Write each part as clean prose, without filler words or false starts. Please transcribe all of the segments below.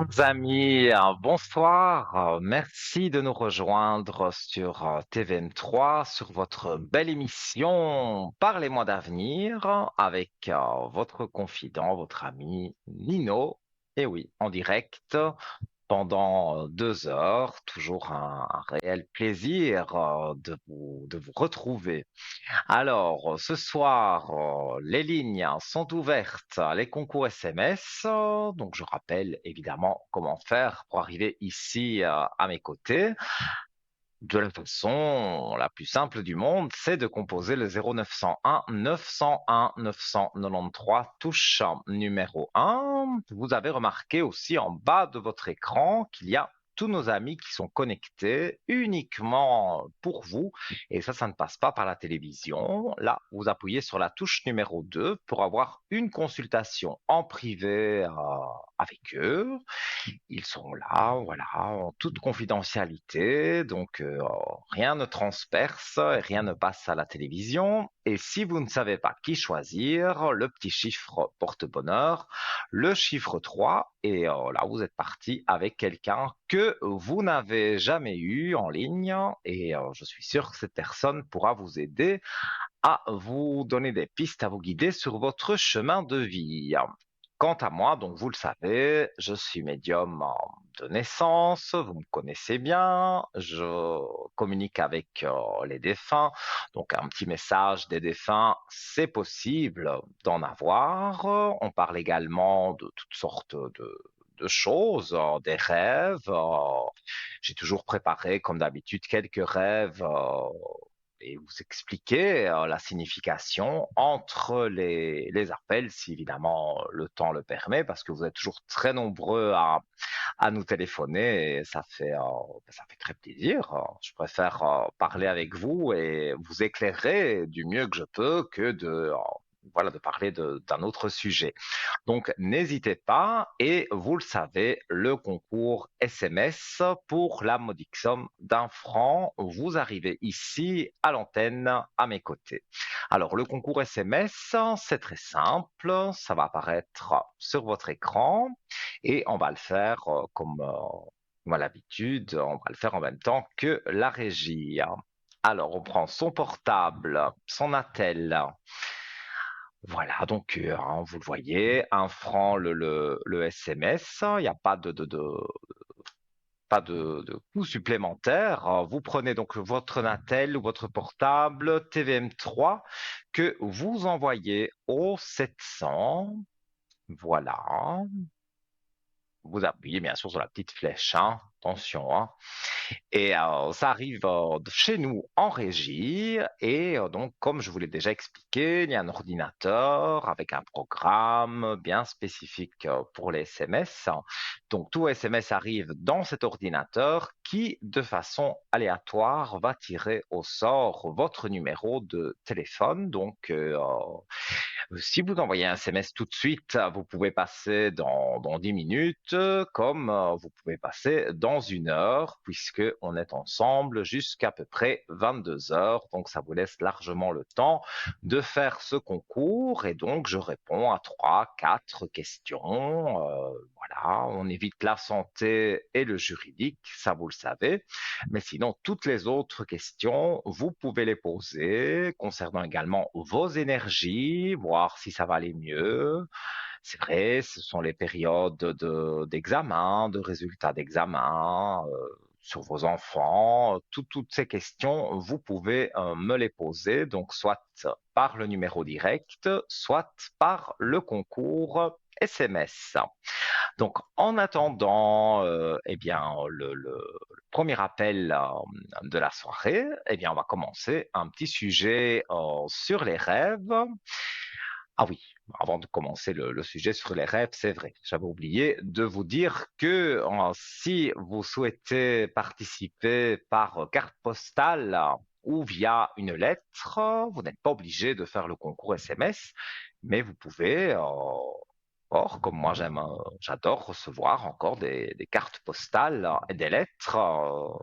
Chers amis, bonsoir. Merci de nous rejoindre sur TVM3, sur votre belle émission Parlez-moi d'avenir avec votre confident, votre ami Nino. Et oui, en direct pendant 2 heures. Toujours un réel plaisir de vous retrouver. Alors, ce soir, les lignes sont ouvertes, les concours SMS. Donc, je rappelle évidemment comment faire pour arriver ici à mes côtés. De la façon la plus simple du monde, c'est de composer le 0901 901 993 touche numéro 1. Vous avez remarqué aussi en bas de votre écran qu'il y a tous nos amis qui sont connectés uniquement pour vous. Et ça ne passe pas par la télévision. Là, vous appuyez sur la touche numéro 2 pour avoir une consultation en privé avec eux. Ils sont là, voilà, en toute confidentialité, donc rien ne transperce et rien ne passe à la télévision. Et si vous ne savez pas qui choisir, le petit chiffre porte bonheur, le chiffre 3, et là vous êtes parti avec quelqu'un que vous n'avez jamais eu en ligne, et je suis sûr que cette personne pourra vous aider à vous donner des pistes, à vous guider sur votre chemin de vie. Quant à moi, donc vous le savez, je suis médium de naissance, vous me connaissez bien, je communique avec les défunts, donc un petit message des défunts, c'est possible d'en avoir. On parle également de toutes sortes de choses, des rêves. J'ai toujours préparé, comme d'habitude, quelques rêves et vous expliquer la signification entre les appels, si évidemment le temps le permet, parce que vous êtes toujours très nombreux à nous téléphoner et ça fait très plaisir. Je préfère parler avec vous et vous éclairer du mieux que je peux que voilà, de parler d'un autre sujet. Donc, n'hésitez pas et vous le savez, le concours SMS pour la modique somme d'1 franc, vous arrivez ici à l'antenne à mes côtés. Alors, le concours SMS, c'est très simple, ça va apparaître sur votre écran et on va le faire comme à l'habitude, on va le faire en même temps que la régie. Alors, on prend son portable, son attel. Voilà, donc vous le voyez, 1 franc le SMS, il n'y a pas de coût supplémentaire. Vous prenez donc votre Natel ou votre portable TVM3 que vous envoyez au 700. Voilà. Vous appuyez bien sûr sur la petite flèche, hein. Attention, hein. Et ça arrive chez nous en régie. Et donc, comme je vous l'ai déjà expliqué, il y a un ordinateur avec un programme bien spécifique pour les SMS. Donc, tout SMS arrive dans cet ordinateur qui, de façon aléatoire, va tirer au sort votre numéro de téléphone. Donc, si vous envoyez un SMS tout de suite, vous pouvez passer dans 10 minutes, comme vous pouvez passer dans 1 heure, puisque on est ensemble jusqu'à peu près 22 heures. Donc, ça vous laisse largement le temps de faire ce concours. Et donc, je réponds à 3, 4 questions. Voilà, on évite la santé et le juridique, ça vous le savez. Mais sinon, toutes les autres questions, vous pouvez les poser concernant également vos énergies, voir si ça va aller mieux. C'est vrai, ce sont les périodes d'examen, de résultats d'examen, sur vos enfants. Toutes ces questions, vous pouvez me les poser, donc soit par le numéro direct, soit par le concours SMS. Donc, en attendant, eh bien, le premier appel de la soirée, eh bien, on va commencer un petit sujet sur les rêves. Ah oui, avant de commencer le sujet sur les rêves, c'est vrai, j'avais oublié de vous dire que si vous souhaitez participer par carte postale ou via une lettre, vous n'êtes pas obligé de faire le concours SMS, mais vous pouvez Or, comme moi j'adore recevoir encore des cartes postales et des lettres.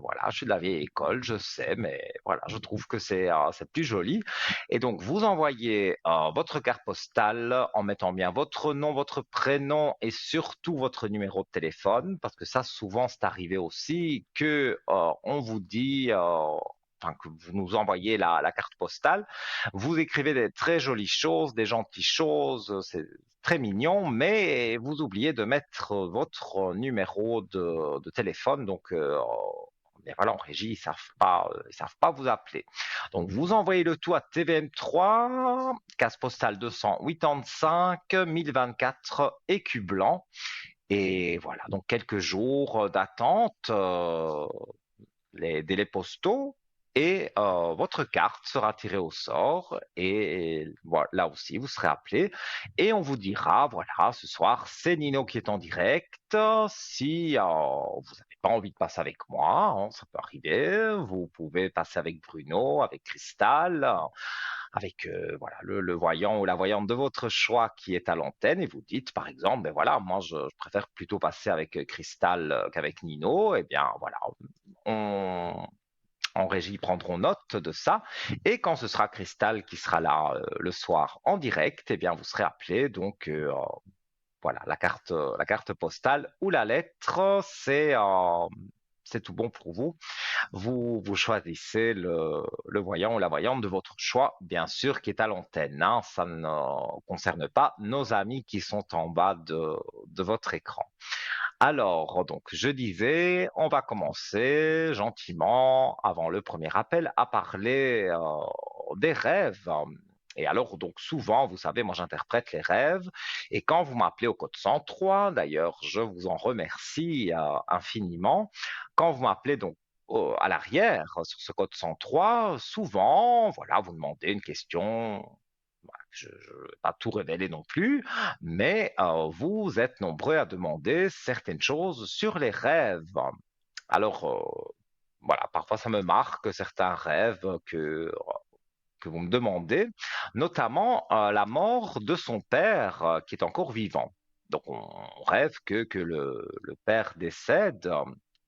Voilà, je suis de la vieille école, je sais, mais voilà, je trouve que c'est plus joli. Et donc, vous envoyez votre carte postale en mettant bien votre nom, votre prénom et surtout votre numéro de téléphone, parce que ça, souvent, c'est arrivé aussi que on vous dit. Enfin, que vous nous envoyez la carte postale, vous écrivez des très jolies choses, des gentilles choses, c'est très mignon, mais vous oubliez de mettre votre numéro de téléphone. Donc, mais voilà, en régie, ils savent pas vous appeler. Donc, vous envoyez le tout à TVM3, case postale 285, 1024, écu blanc. Et voilà, donc quelques jours d'attente, les délais postaux, et votre carte sera tirée au sort. Et voilà, là aussi, vous serez appelé et on vous dira, voilà, ce soir, c'est Nino qui est en direct. Si vous n'avez pas envie de passer avec moi, hein, ça peut arriver, vous pouvez passer avec Bruno, avec Cristal, avec voilà, le voyant ou la voyante de votre choix qui est à l'antenne, et vous dites par exemple, ben voilà, moi je préfère plutôt passer avec Cristal qu'avec Nino. Et bien voilà, on, en régie prendront note de ça. Et quand ce sera Cristal qui sera là le soir en direct, eh bien vous serez appelé. Donc voilà, la carte postale ou la lettre, c'est tout bon pour vous. Vous choisissez le voyant ou la voyante de votre choix, bien sûr, qui est à l'antenne, hein. Ça ne concerne pas nos amis qui sont en bas de votre écran. Alors, donc, je disais, on va commencer gentiment, avant le premier appel, à parler des rêves. Et alors, donc, souvent, vous savez, moi, j'interprète les rêves. Et quand vous m'appelez au code 103, d'ailleurs, je vous en remercie infiniment. Quand vous m'appelez donc à l'arrière sur ce code 103, souvent, voilà, vous demandez une question. Voilà, je ne vais pas tout révéler non plus, mais vous êtes nombreux à demander certaines choses sur les rêves. Alors, voilà, parfois ça me marque certains rêves que vous me demandez, notamment la mort de son père qui est encore vivant. Donc, on rêve que le père décède.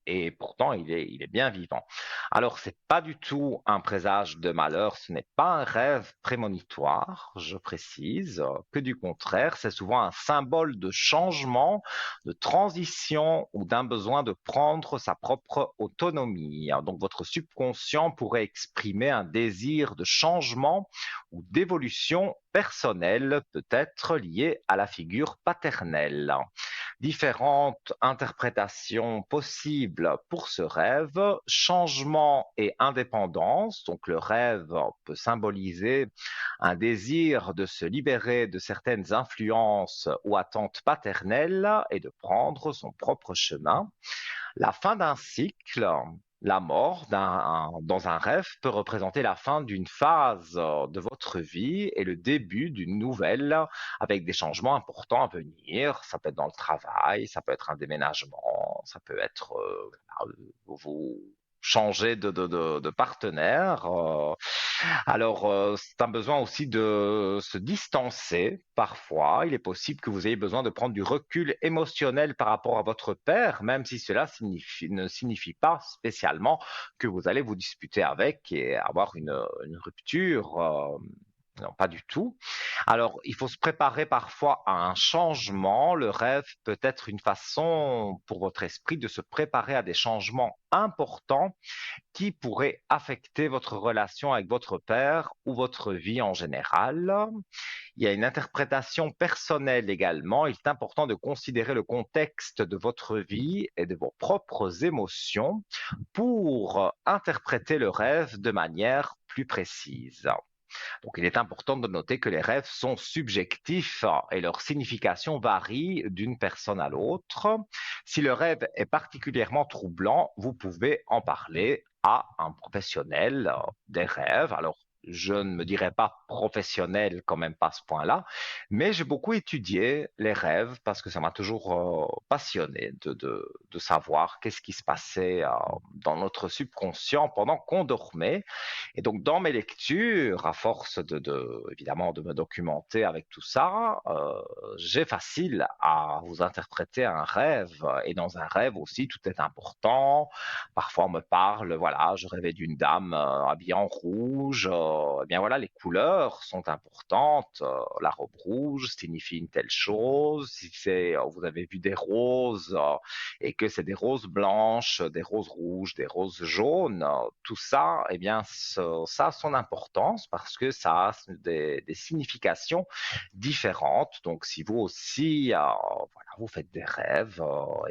Et pourtant, il est bien vivant. Alors, c'est pas du tout un présage de malheur, ce n'est pas un rêve prémonitoire, je précise, que du contraire, c'est souvent un symbole de changement, de transition ou d'un besoin de prendre sa propre autonomie. Donc, votre subconscient pourrait exprimer un désir de changement ou d'évolution personnelle, peut-être lié à la figure paternelle. Différentes interprétations possibles pour ce rêve: changement et indépendance. Donc le rêve peut symboliser un désir de se libérer de certaines influences ou attentes paternelles et de prendre son propre chemin. La fin d'un cycle, la mort dans un rêve peut représenter la fin d'une phase de votre vie et le début d'une nouvelle, avec des changements importants à venir. Ça peut être dans le travail, ça peut être un déménagement, ça peut être vous changer de partenaire. Alors, c'est un besoin aussi de se distancer parfois. Il est possible que vous ayez besoin de prendre du recul émotionnel par rapport à votre père, même si cela ne signifie pas spécialement que vous allez vous disputer avec et avoir une rupture. Non, pas du tout. Alors, il faut se préparer parfois à un changement. Le rêve peut être une façon pour votre esprit de se préparer à des changements importants qui pourrait affecter votre relation avec votre père ou votre vie en général. Il y a une interprétation personnelle également. Il est important de considérer le contexte de votre vie et de vos propres émotions pour interpréter le rêve de manière plus précise. Donc, il est important de noter que les rêves sont subjectifs et leur signification varie d'une personne à l'autre. Si le rêve est particulièrement troublant, vous pouvez en parler à un professionnel des rêves. Alors, je ne me dirais pas professionnel quand même pas à ce point-là, mais j'ai beaucoup étudié les rêves parce que ça m'a toujours passionné de savoir qu'est-ce qui se passait dans notre subconscient pendant qu'on dormait. Et donc, dans mes lectures, à force évidemment, de me documenter avec tout ça, j'ai facile à vous interpréter un rêve. Et dans un rêve aussi, tout est important. Parfois, on me parle, voilà, je rêvais d'une dame habillée en rouge. Eh bien voilà, les couleurs sont importantes. La robe rouge signifie une telle chose. Si vous avez vu des roses et que c'est des roses blanches, des roses rouges, des roses jaunes, tout ça, eh bien, ça a son importance parce que ça a des significations différentes. Donc, si vous aussi, voilà, vous faites des rêves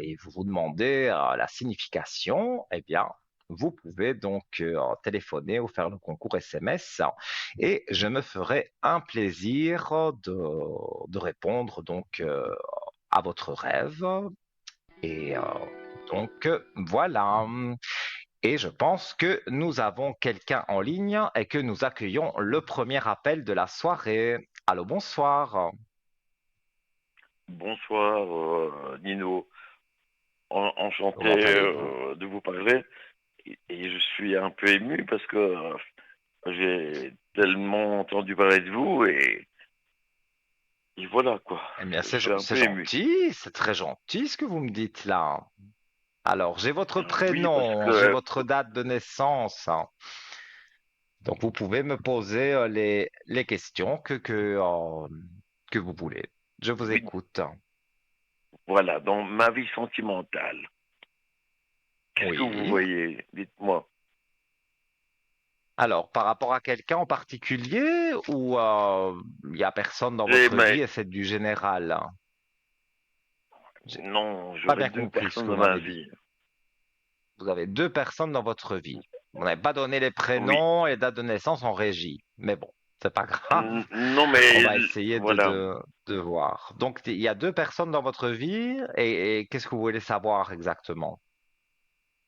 et vous vous demandez la signification, eh bien, vous pouvez donc téléphoner ou faire le concours SMS et je me ferai un plaisir de répondre donc à votre rêve et donc voilà. Et je pense que nous avons quelqu'un en ligne et que nous accueillons le premier appel de la soirée. Allô, bonsoir. Bonsoir Nino, enchanté Comment allez-vous? de vous parler et je suis un peu ému parce que j'ai tellement entendu parler de vous et voilà quoi, Eh bien, je suis un c'est peu ému. gentil, c'est très gentil ce que vous me dites là. Alors, j'ai votre Oui parce prénom, j'ai que votre date de naissance. Donc, vous pouvez me poser les questions que vous voulez. Je vous oui écoute. voilà, dans ma vie sentimentale, qu'est-ce que vous Oui. voyez? Dites-moi. Alors, par rapport à quelqu'un en particulier ou il y a personne dans J'ai votre vie mais et c'est du général? J'ai non, pas j'aurais bien deux compris ce personnes que vous dans ma m'avez dit. vie. Vous avez deux personnes dans votre vie. Vous n'avez pas donné les Oui. prénoms et les dates de naissance en régie. Mais bon, c'est pas grave. Non On mais va essayer voilà. de voir. Donc, il y a deux personnes dans votre vie et qu'est-ce que vous voulez savoir exactement?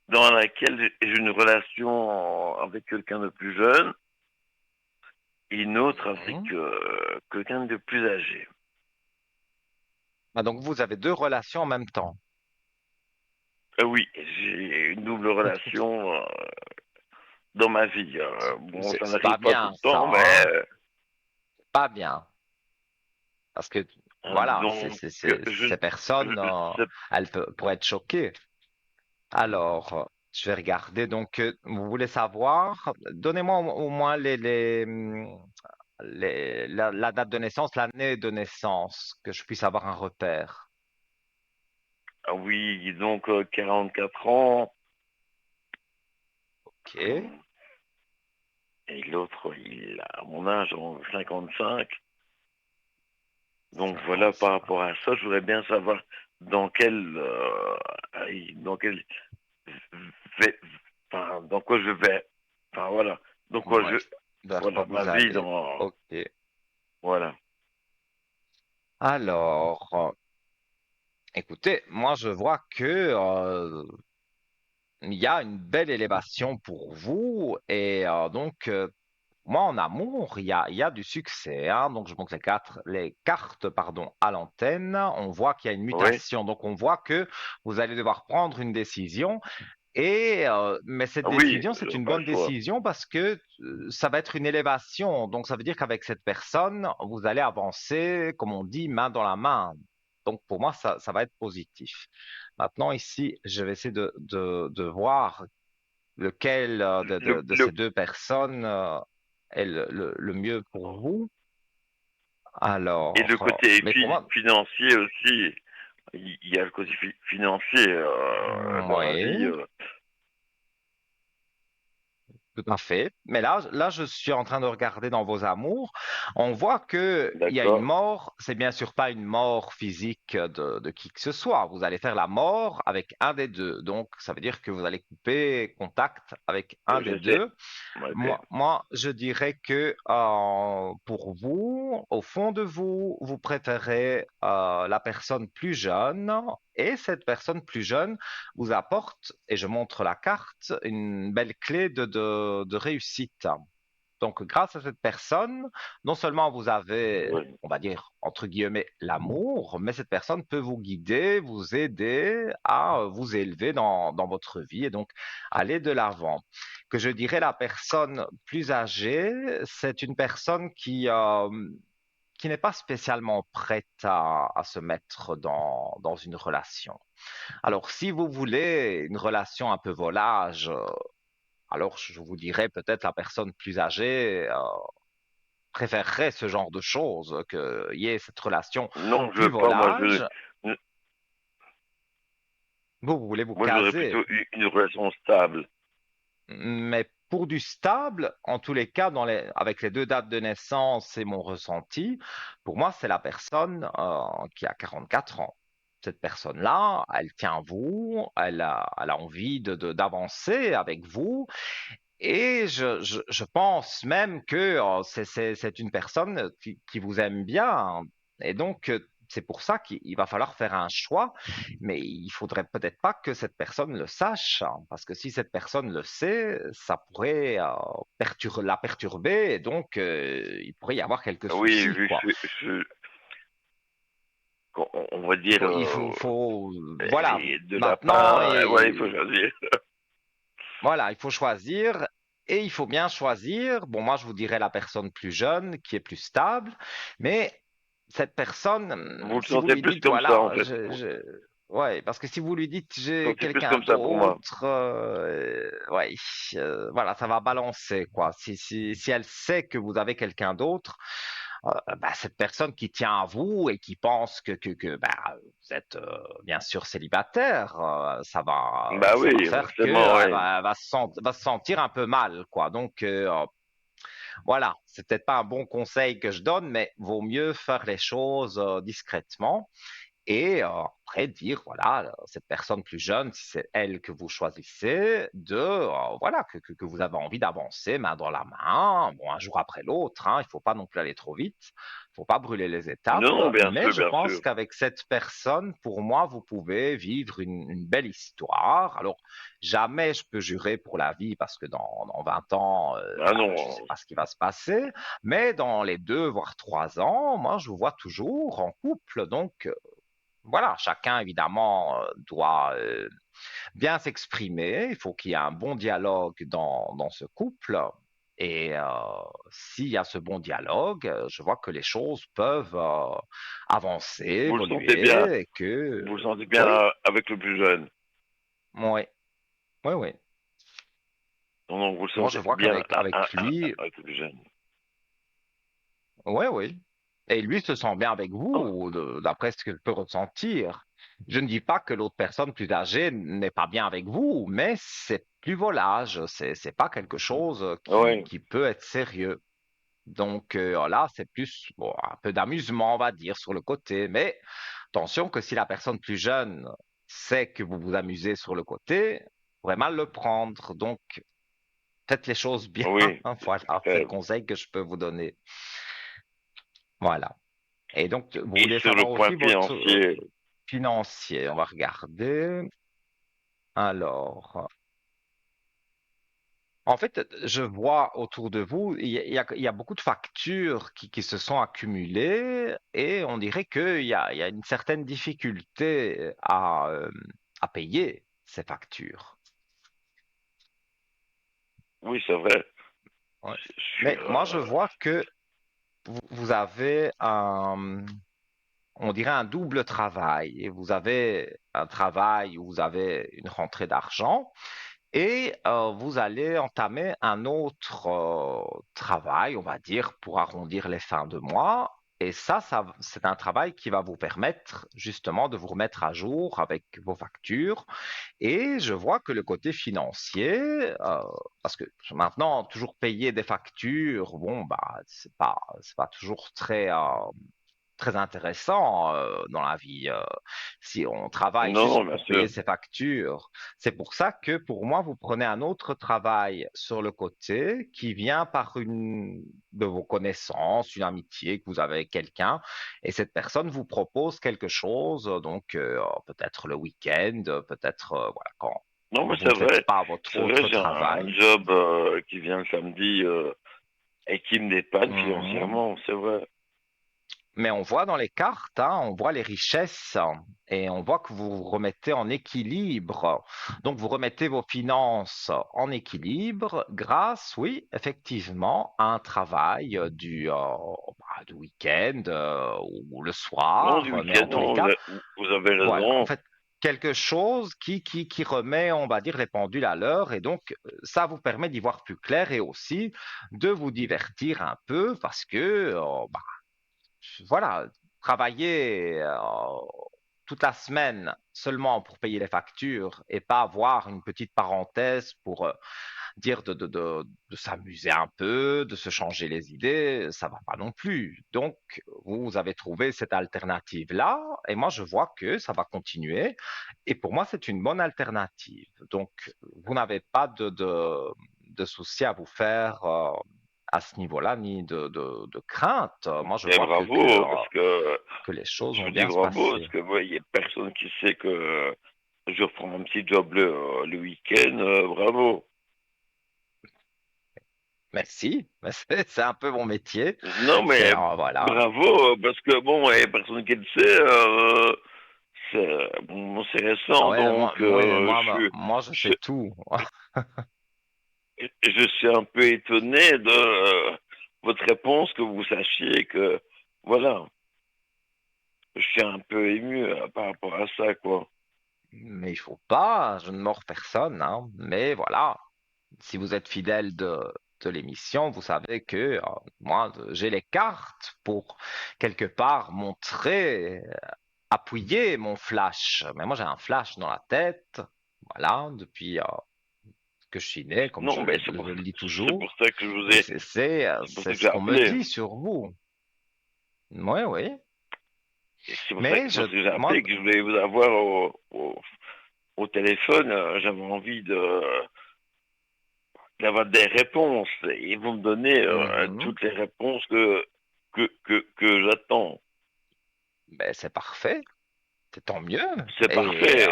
Dans laquelle j'ai une relation avec quelqu'un de plus jeune et une autre avec Mhm. quelqu'un de plus âgé. Ah, donc, vous avez deux relations en même temps. Oui, j'ai une double relation dans ma vie. Bon, ça C'est n'arrive pas pas tout bien, le ça, temps, mais hein? Pas bien. Parce que, voilà, donc ces personnes, sais- elles pourraient être choquées. Alors, je vais regarder. Donc, vous voulez savoir, donnez-moi au moins la date de naissance, l'année de naissance, que je puisse avoir un repère. ah oui, donc 44 ans OK. et l'autre il a mon âge en 55. Donc voilà, par 55. rapport à ça, je voudrais bien savoir dans quel dans quel vais- enfin, dans quoi je vais, enfin voilà, dans quoi Ouais. Vers quoi voilà, ma vous vie allez? dans, OK. voilà. Alors, écoutez, moi, je vois que il y a une belle élévation pour vous et donc moi en amour il y a du succès hein. Donc je montre les cartes pardon à l'antenne, on voit qu'il y a une Oui, mutation, donc on voit que vous allez devoir prendre une décision et mais cette oui, décision c'est une pas le bonne choix. décision parce que ça va être une élévation, donc ça veut dire qu'avec cette personne vous allez avancer comme on dit main dans la main. Donc pour moi ça va être positif. Maintenant ici je vais essayer de voir lequel de Le, ces deux personnes est le mieux pour vous. et le Alors, côté mais pour moi, financier aussi, il y a le côté financier dans la vie. oui. Tout à fait. Mais là, je suis en train de regarder dans vos amours. On voit que il y a une D'accord. mort. C'est bien sûr pas une mort physique de qui que ce soit. Vous allez faire la mort avec un des deux. Donc, ça veut dire que vous allez couper contact avec un des Je sais. deux. Ok. Moi, je dirais que pour vous, au fond de vous, vous préférez la personne plus jeune et cette personne plus jeune vous apporte, et je montre la carte, une belle clé de réussite. Donc, grâce à cette personne, non seulement vous avez, Oui. on va dire, entre guillemets, l'amour, mais cette personne peut vous guider, vous aider à vous élever dans votre vie et donc aller de l'avant. Que je dirais la personne plus âgée, c'est une personne qui n'est pas spécialement prête à se mettre dans une relation. Alors, si vous voulez une relation un peu volage, alors je vous dirais peut-être la personne plus âgée préférerait ce genre de choses, qu'il y ait cette relation Non, je plus veux pas. volage. Vous voulez vous Moi, j'aurais caser, plutôt eu une relation stable. mais pour du stable, en tous les cas, avec les deux dates de naissance et mon ressenti, pour moi, c'est la personne qui a 44 ans. Cette personne-là, elle tient à vous, elle a envie d'avancer avec vous. Et je pense même que c'est une personne qui vous aime bien. Et donc, c'est pour ça qu'il va falloir faire un choix. Mais il faudrait peut-être pas que cette personne le sache, hein, parce que si cette personne le sait, ça pourrait la perturber. Et donc, il pourrait y avoir quelques Oui, soucis, vu quoi. que on va dire, Voilà. et de Maintenant, lapin, voilà, il faut choisir. voilà, il faut choisir et il faut bien choisir. Bon, moi, je vous dirais la personne plus jeune qui est plus stable, mais cette personne, Vous le si vous sentez lui plus dites, comme ça, en voilà, fait. ouais, parce que si vous lui dites Vous le j'ai sentez plus quelqu'un comme ça pour moi. d'autre, ouais, voilà, ça va balancer, quoi. Si elle sait que vous avez quelqu'un d'autre, bah, cette personne qui tient à vous et qui pense que bah, vous êtes bien sûr célibataire, Bah ça va oui, faire que forcément, oui. va se sentir un peu mal, quoi. Donc voilà, c'est peut-être pas un bon conseil que je donne, mais vaut mieux faire les choses discrètement. Et après dire, voilà, cette personne plus jeune, si c'est elle que vous choisissez, voilà, que vous avez envie d'avancer main dans la main, bon, un jour après l'autre, hein, il faut pas non plus aller trop vite, il faut pas brûler les étapes, Non, bien mais sûr, je bien pense sûr. qu'avec cette personne, pour moi, vous pouvez vivre une belle histoire. Alors, jamais je peux jurer pour la vie parce que dans 20 ans, Ah bah, je sais non, pas ce qui va se passer, mais dans les 2 voire 3 ans, moi, je vous vois toujours en couple, donc voilà, chacun évidemment doit bien s'exprimer. Il faut qu'il y ait un bon dialogue dans ce couple. Et s'il y a ce bon dialogue, je vois que les choses peuvent avancer, vous le sentez bien. évoluer et Vous que, le sentez bien oui, avec le plus jeune. oui, oui, oui. Non, non, vous le Moi, je sentez vois bien qu'avec lui, avec le plus jeune. oui, oui. Et lui se sent bien avec Oh, vous, d'après ce que je peux ressentir. Je ne dis pas que l'autre personne plus âgée n'est pas bien avec vous, mais c'est plus volage, c'est pas quelque chose oui. qui peut être sérieux. Donc là, c'est plus bon, un peu d'amusement, on va dire, sur le côté. Mais attention que si la personne plus jeune sait que vous vous amusez sur le côté, vous pourrez mal le prendre. Donc, faites les choses bien. Oui, Voilà, c'est le très. conseil que je peux vous donner. Voilà. Et donc, vous Et voulez sur le savoir point aussi votre financier, financier. On va regarder. Alors, en fait, je vois autour de vous, il y a beaucoup de factures qui se sont accumulées et on dirait qu'il y a une certaine difficulté à payer ces factures. oui, c'est vrai. Ouais. Je suis, Mais moi, je vois que vous avez on dirait un double travail. Et vous avez un travail où vous avez une rentrée d'argent et vous allez entamer un autre travail, on va dire, pour arrondir les fins de mois. Et ça, c'est un travail qui va vous permettre justement de vous remettre à jour avec vos factures. Et je vois que le côté financier, parce que maintenant, toujours payer des factures, bon, bah, c'est pas toujours très intéressant dans la vie. Si on travaille non, juste bien pour payer sûr. ses factures, c'est pour ça que pour moi, vous prenez un autre travail sur le côté qui vient par une de vos connaissances, une amitié que vous avez avec quelqu'un, et cette personne vous propose quelque chose, donc peut-être le week-end, peut-être voilà, Non, quand mais vous ne faites pas votre c'est vrai, autre j'ai un travail. job qui vient le samedi. et qui me dépanne Mhm. financièrement, c'est vrai. Mais on voit dans les cartes, hein, on voit les richesses et on voit que vous vous remettez en équilibre. Donc vous remettez vos finances en équilibre grâce, oui, effectivement, à un travail du week-end ou le Non, du soir. Mais week-end, en tous les non, cas, vous avez voilà, en raison. fait, quelque chose qui remet, on va dire, les pendules à l'heure. Et donc, ça vous permet d'y voir plus clair et aussi de vous divertir un peu parce que, voilà, travailler toute la semaine seulement pour payer les factures et pas avoir une petite parenthèse pour dire de s'amuser un peu, de se changer les idées, ça va pas non plus. Donc, vous avez trouvé cette alternative-là et moi, je vois que ça va continuer et pour moi, c'est une bonne alternative. Donc, vous n'avez pas de souci à vous faire à ce niveau-là, ni de crainte. Moi, je Et vois bravo, parce que que les choses je vont vous dis bien se bravo, parce passer. que moi, il n'y a personne qui sait que je reprends un petit job le week-end, bravo. Merci, mais c'est un peu mon métier. Non, C'est mais voilà. bravo, parce que bon, il n'y a personne qui le sait, bon, c'est récent, Ouais, donc moi, je je, sais tout. je suis un peu étonné de votre réponse, que vous sachiez que, voilà, je suis un peu ému par rapport à ça, quoi. Mais il faut pas, je ne mords personne, hein. Mais voilà, si vous êtes fidèle de l'émission, vous savez que moi, j'ai les cartes pour quelque part montrer, appuyer mon flash. Mais moi, j'ai un flash dans la tête, voilà, depuis que je suis né, comme Non, mais je le dis c'est pour toujours. ça que je vous Et ai, c'est pour ça c'est que ce j'ai qu'on me appelé. dit sur vous. Oui, oui. Et c'est pour ça Mais parce que j'ai moi, appelé, que je voulais vous avoir au téléphone. J'avais envie d'avoir des réponses. Et vous me donnez mhm, toutes les réponses que j'attends. ben, c'est parfait, c'est tant mieux. C'est Et parfait.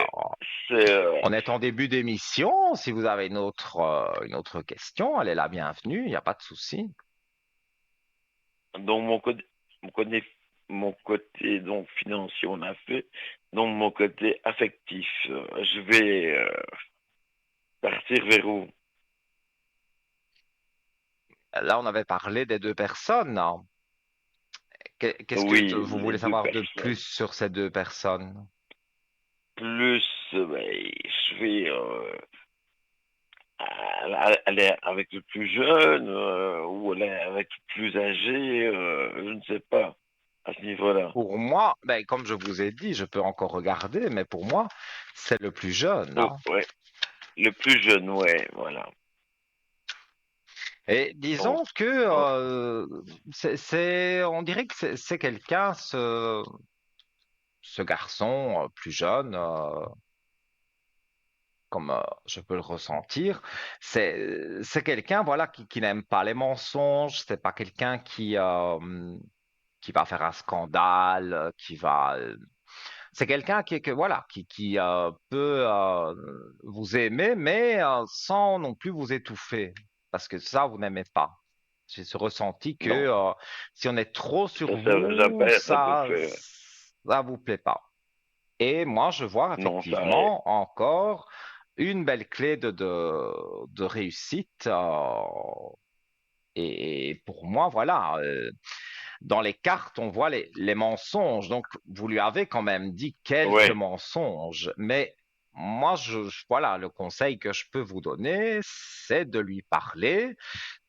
C'est on est en début d'émission. Si vous avez une autre question, elle est la bienvenue, il n'y a pas de souci. donc mon côté, mon côté donc financier, on a fait. Donc mon côté affectif, je vais partir vers où? Là, on avait parlé des deux personnes, hein. Qu'est-ce que Oui, vous les voulez deux savoir de personnes. plus sur ces deux personnes? Plus, ben, je vais aller avec le plus jeune ou aller avec le plus âgé, je ne sais pas à ce niveau-là. Pour moi, ben, comme je vous ai dit, je peux encore regarder, mais pour moi, c'est le plus jeune, Oh, hein. ouais, le plus jeune, ouais, voilà. Et Donc, disons que oh, on dirait que c'est quelqu'un, ce garçon plus jeune, comme je peux le ressentir, c'est quelqu'un, voilà, qui n'aime pas les mensonges. C'est pas quelqu'un qui va faire un scandale, c'est quelqu'un voilà, qui peut vous aimer, mais sans non plus vous étouffer, parce que ça, vous n'aimez pas. J'ai ce ressenti que non, si on est trop sur j'aime vous, pas être étouffé. ça vous plaît pas. Et moi, je vois Non, ça, effectivement encore une belle clé de réussite. Et pour moi, voilà, dans les cartes, on voit les mensonges. Donc, vous lui avez quand même dit quelques ouais, mensonges. Mais moi, voilà, le conseil que je peux vous donner, c'est de lui parler.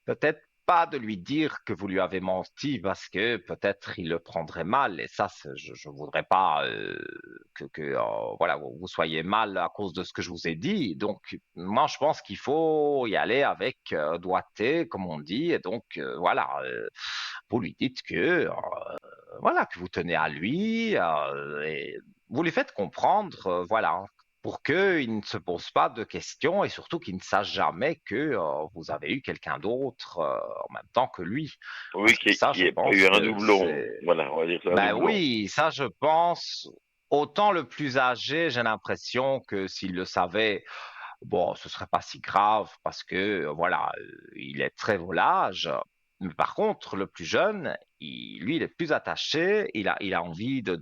Peut-être pas de lui dire que vous lui avez menti parce que peut-être il le prendrait mal. Et ça, je ne voudrais pas voilà, vous soyez mal à cause de ce que je vous ai dit. Donc, moi, je pense qu'il faut y aller avec doigté, comme on dit. Et donc, voilà, vous lui dites que voilà, que vous tenez à lui et vous lui faites comprendre, voilà, pour qu'il ne se pose pas de questions et surtout qu'il ne sache jamais que vous avez eu quelqu'un d'autre en même temps que lui. oui, Parce que ça, qui je ait pas pense eu un que doublon. c'est... Voilà, on va dire ça, un Ben doublon. oui, ça, je pense, autant le plus âgé, j'ai l'impression que s'il le savait, bon, ce serait pas si grave parce que, voilà, il est très volage. Mais par contre, le plus jeune, lui, il est plus attaché, il a envie d'être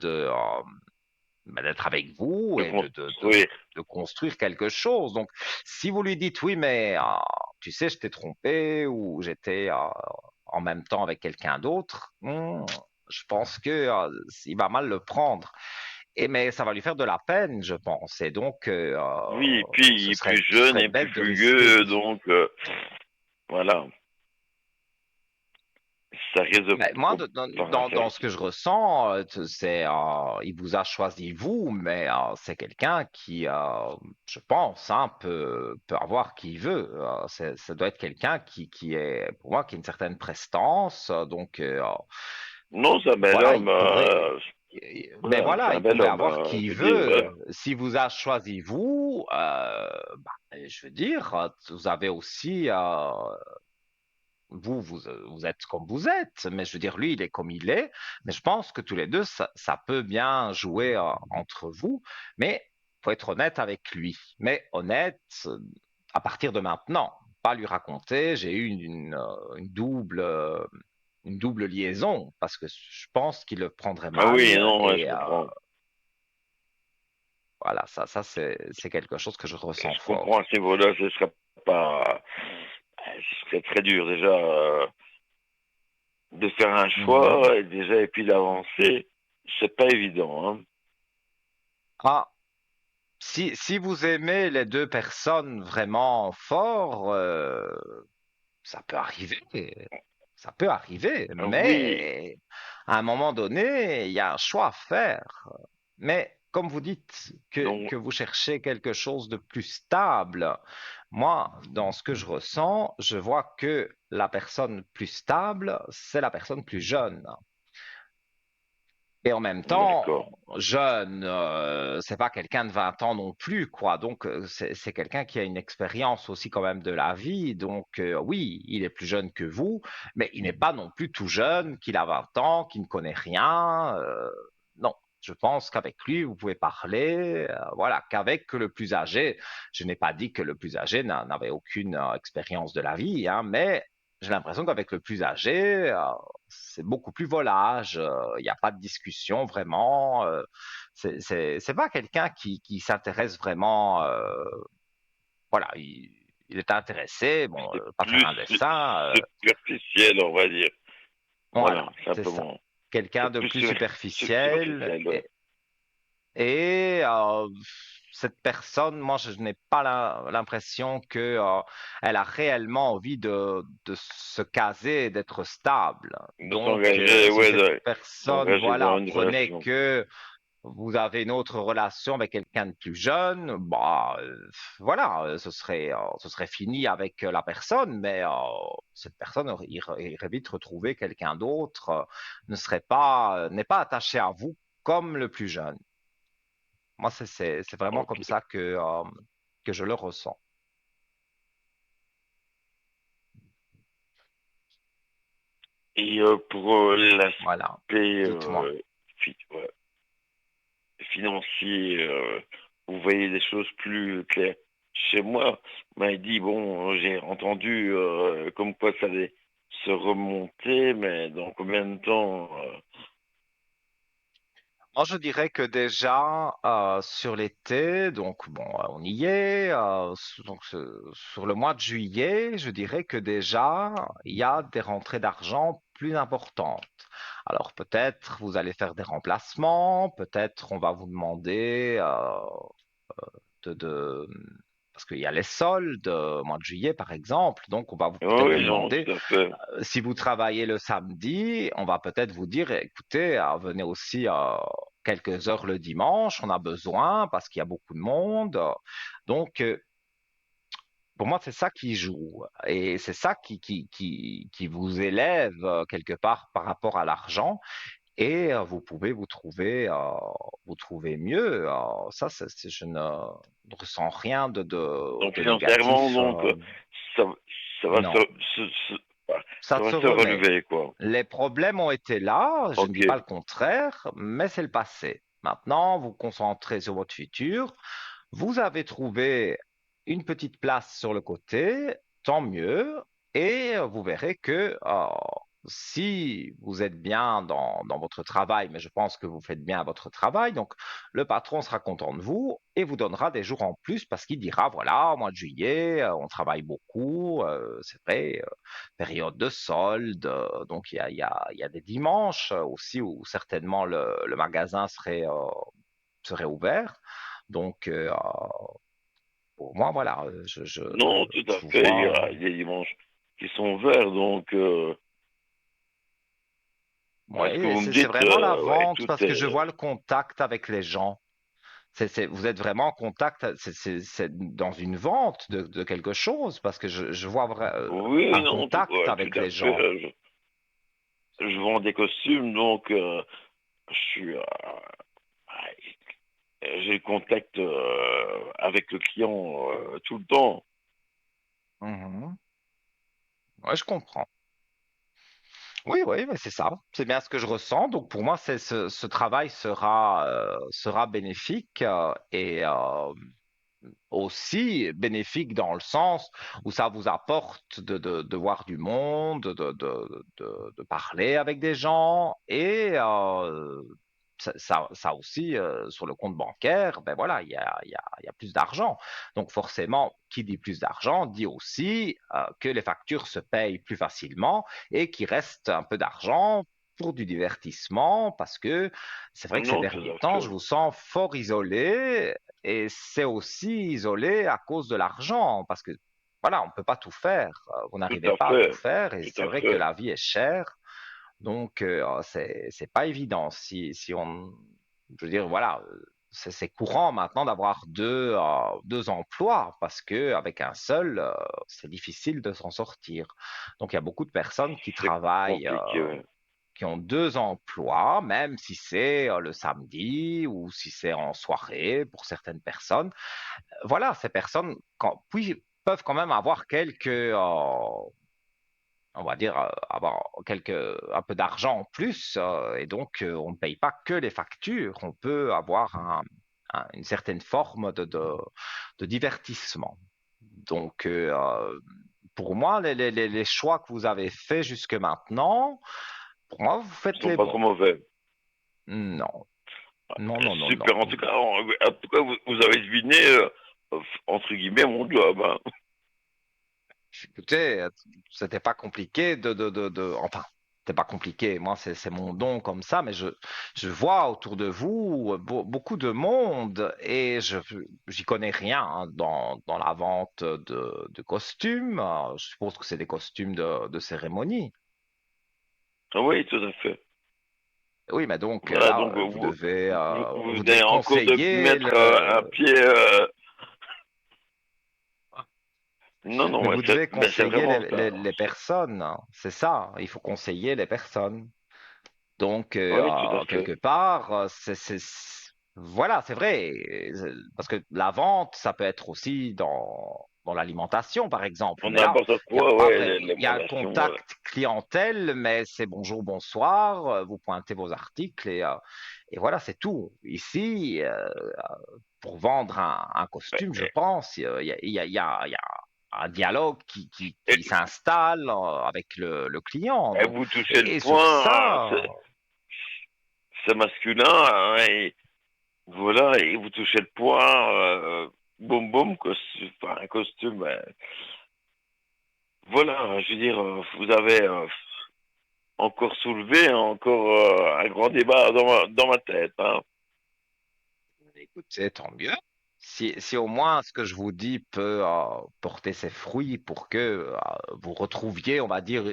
avec vous de et construire. de construire quelque chose. Donc, si vous lui dites oui, mais tu sais, je t'ai trompé ou j'étais en même temps avec quelqu'un d'autre, je pense que il va mal le prendre. Mais ça va lui faire de la peine, je pense. Et donc, Oui, et puis il est plus ce jeune serait et plus bête de risquer fougueux, donc voilà, ça risque de ben, moi, enfin, ça dans ce risque que je ressens, il vous a choisi vous, mais c'est quelqu'un qui, je pense, hein, peut avoir qui il veut. Ça doit être quelqu'un qui est, pour moi, qui a une certaine prestance. Donc, non, c'est un bel voilà, homme, il pourrait. Mais voilà, c'est voilà, un il bel pourrait homme, avoir qui je il veux dire, veut. Si vous a choisi vous, je veux dire, vous avez aussi vous êtes comme vous êtes, mais je veux dire, lui, il est comme il est. Mais je pense que tous les deux, ça peut bien jouer entre vous. Mais faut être honnête avec lui. Mais honnête à partir de maintenant. Pas lui raconter, j'ai eu une double liaison, parce que je pense qu'il le prendrait ah oui, mal. non, ouais, je Et comprends. voilà, ça c'est quelque chose que je Et ressens je comprends à fort. ce niveau-là, ce serait pas, ce serait très dur déjà de faire un Mhm. choix et déjà et puis d'avancer, c'est pas évident, hein. Ah, si vous aimez les deux personnes vraiment fort, ça peut arriver. Ça peut arriver, Oui, mais à un moment donné, il y a un choix à faire. Mais comme vous dites donc que vous cherchez quelque chose de plus stable, moi, dans ce que je ressens, je vois que la personne plus stable, c'est la personne plus jeune. Et en même temps, d'accord. jeune, c'est pas quelqu'un de 20 ans non plus, quoi. Donc, c'est quelqu'un qui a une expérience aussi quand même de la vie. Donc, oui, il est plus jeune que vous, mais il n'est pas non plus tout jeune, qu'il a 20 ans, qu'il ne connaît rien. Non, je pense qu'avec lui, vous pouvez parler. Voilà, qu'avec le plus âgé, je n'ai pas dit que le plus âgé n'avait aucune expérience de la vie, hein, mais j'ai l'impression qu'avec le plus âgé, c'est beaucoup plus volage. Il n'y a pas de discussion vraiment. C'est pas quelqu'un qui s'intéresse vraiment. Voilà, il est intéressé. Bon, C'est pas faire plus un dessin. superficiel, on va dire. Voilà, Voilà, c'est ça. simplement. Quelqu'un C'est de plus plus superficiel. superficiel, ouais. Et cette personne, moi, je n'ai pas l'impression que elle a réellement envie de se caser et d'être stable. De Donc, s'engager, si ouais, cette de personne, s'engager dans voilà, une prenait relation. que vous avez une autre relation avec quelqu'un de plus jeune, bah, voilà, ce serait fini avec la personne, mais cette personne irait vite retrouver quelqu'un d'autre, ne serait pas, n'est pas attachée à vous comme le plus jeune. Moi, c'est vraiment Ok. comme ça que je le ressens. Et pour Voilà. l'aspect Dites-moi. ouais, financier, vous voyez des choses plus claires. Chez moi, on m'a dit, bon, j'ai entendu comme quoi ça allait se remonter, mais dans combien de temps Moi, je dirais que déjà sur l'été, donc bon, on y est. Sur le mois de juillet, je dirais que déjà il y a des rentrées d'argent plus importantes. Alors peut-être vous allez faire des remplacements, peut-être on va vous demander de parce qu'il y a les soldes au mois de juillet par exemple, donc on va peut-être vous oui, non, demander tout à fait. si vous travaillez le samedi, on va peut-être vous dire, écoutez, venez aussi quelques heures le dimanche, on a besoin parce qu'il y a beaucoup de monde. Donc, pour moi, c'est ça qui joue. Et c'est ça qui vous élève quelque part par rapport à l'argent. Et vous pouvez vous trouver mieux. Ça, je ne ressens rien Donc de financièrement, négatif. donc ça, ça va Non, ça ça va se se remet. relever, quoi. Les problèmes ont été là, je ne Ok. dis pas le contraire, mais c'est le passé. Maintenant, vous concentrez sur votre futur. Vous avez trouvé une petite place sur le côté, tant mieux. et vous verrez que si vous êtes bien dans votre travail, mais je pense que vous faites bien votre travail, donc le patron sera content de vous et vous donnera des jours en plus parce qu'il dira, voilà, au mois de juillet, on travaille beaucoup, c'est vrai, période de solde, donc il y a des dimanches aussi où certainement le magasin serait ouvert. Donc, pour moi, voilà, Non, tout je à vous fait. Il y vois. a des dimanches qui sont verts, donc ce que Oui, vous me c'est dites, vraiment la ouais, vente tout parce que je est. vois le contact avec les gens. Vous êtes vraiment en contact, c'est dans une vente de quelque chose parce que je vois Oui, un non, contact ouais, tout avec à les fait. gens. Je vends des costumes, donc je suis, j'ai le contact avec le client tout le temps. Mhm. Ouais, je comprends. Oui, oui, mais c'est ça. C'est bien ce que je ressens. Donc pour moi, ce travail sera bénéfique et aussi bénéfique dans le sens où ça vous apporte de voir du monde, de parler avec des gens et ça aussi, sur le compte bancaire, ben voilà, il y a plus d'argent. Donc forcément, qui dit plus d'argent dit aussi que les factures se payent plus facilement et qu'il reste un peu d'argent pour du divertissement parce que c'est vrai que ces Non, tout derniers à temps, je fait. vous sens fort isolé et c'est aussi isolé à cause de l'argent, parce que voilà, on ne peut pas tout faire. Vous Tout n'arrivez à pas à tout fait. faire, et Tout c'est à vrai que fait. la vie est chère. Donc, c'est pas évident. Si on, je veux dire, voilà, c'est courant maintenant d'avoir deux emplois, parce que avec un seul, c'est difficile de s'en sortir. Donc, il y a beaucoup de personnes qui C'est travaillent, compliqué, ouais. qui ont deux emplois, même si c'est le samedi ou si c'est en soirée pour certaines personnes. Voilà, ces personnes peuvent quand même avoir on va dire, avoir un peu d'argent en plus, et donc on ne paye pas que les factures, on peut avoir une certaine forme de divertissement. Donc, pour moi, les choix que vous avez faits jusque maintenant, pour moi, vous Ils faites sont les pas bons. trop mauvais. Non, non, non, non, Super. non. En tout cas, vous avez deviné, entre guillemets, mon job, hein. Écoutez, c'était pas compliqué enfin, c'était pas compliqué. Moi, c'est mon don comme ça, mais je vois autour de vous beaucoup de monde et j'y connais rien hein, dans la vente de costumes. Je suppose que c'est des costumes de cérémonie. Ah oui, tout à fait. Oui, mais donc Voilà, là, donc vous vous devez avez encore de conseiller mettre un le, pied. Non, non, mais ouais, vous devez ben, c'est conseiller vraiment ça. les personnes. Hein. C'est ça. Il faut conseiller les personnes. Donc, Oui, tout à fait. quelque part, voilà, c'est vrai, parce que la vente, ça peut être aussi dans l'alimentation, par exemple. Pour Mais là, n'importe il n'y a quoi, pas ouais, vrai, il y a un l'alimentation. contact clientèle, mais c'est bonjour, bonsoir, vous pointez vos articles et voilà, c'est tout. Ici, pour vendre un costume, je pense, il y a un dialogue Et, qui s'installe avec le client. et Donc, vous touchez le et sur point, ça, c'est masculin, hein, et voilà, et vous touchez le point, boum boum, enfin, un costume. Voilà, je veux dire, vous avez encore soulevé encore un grand débat dans ma tête, hein. écoutez, tant mieux. Si au moins ce que je vous dis peut porter ses fruits pour que vous retrouviez, on va dire,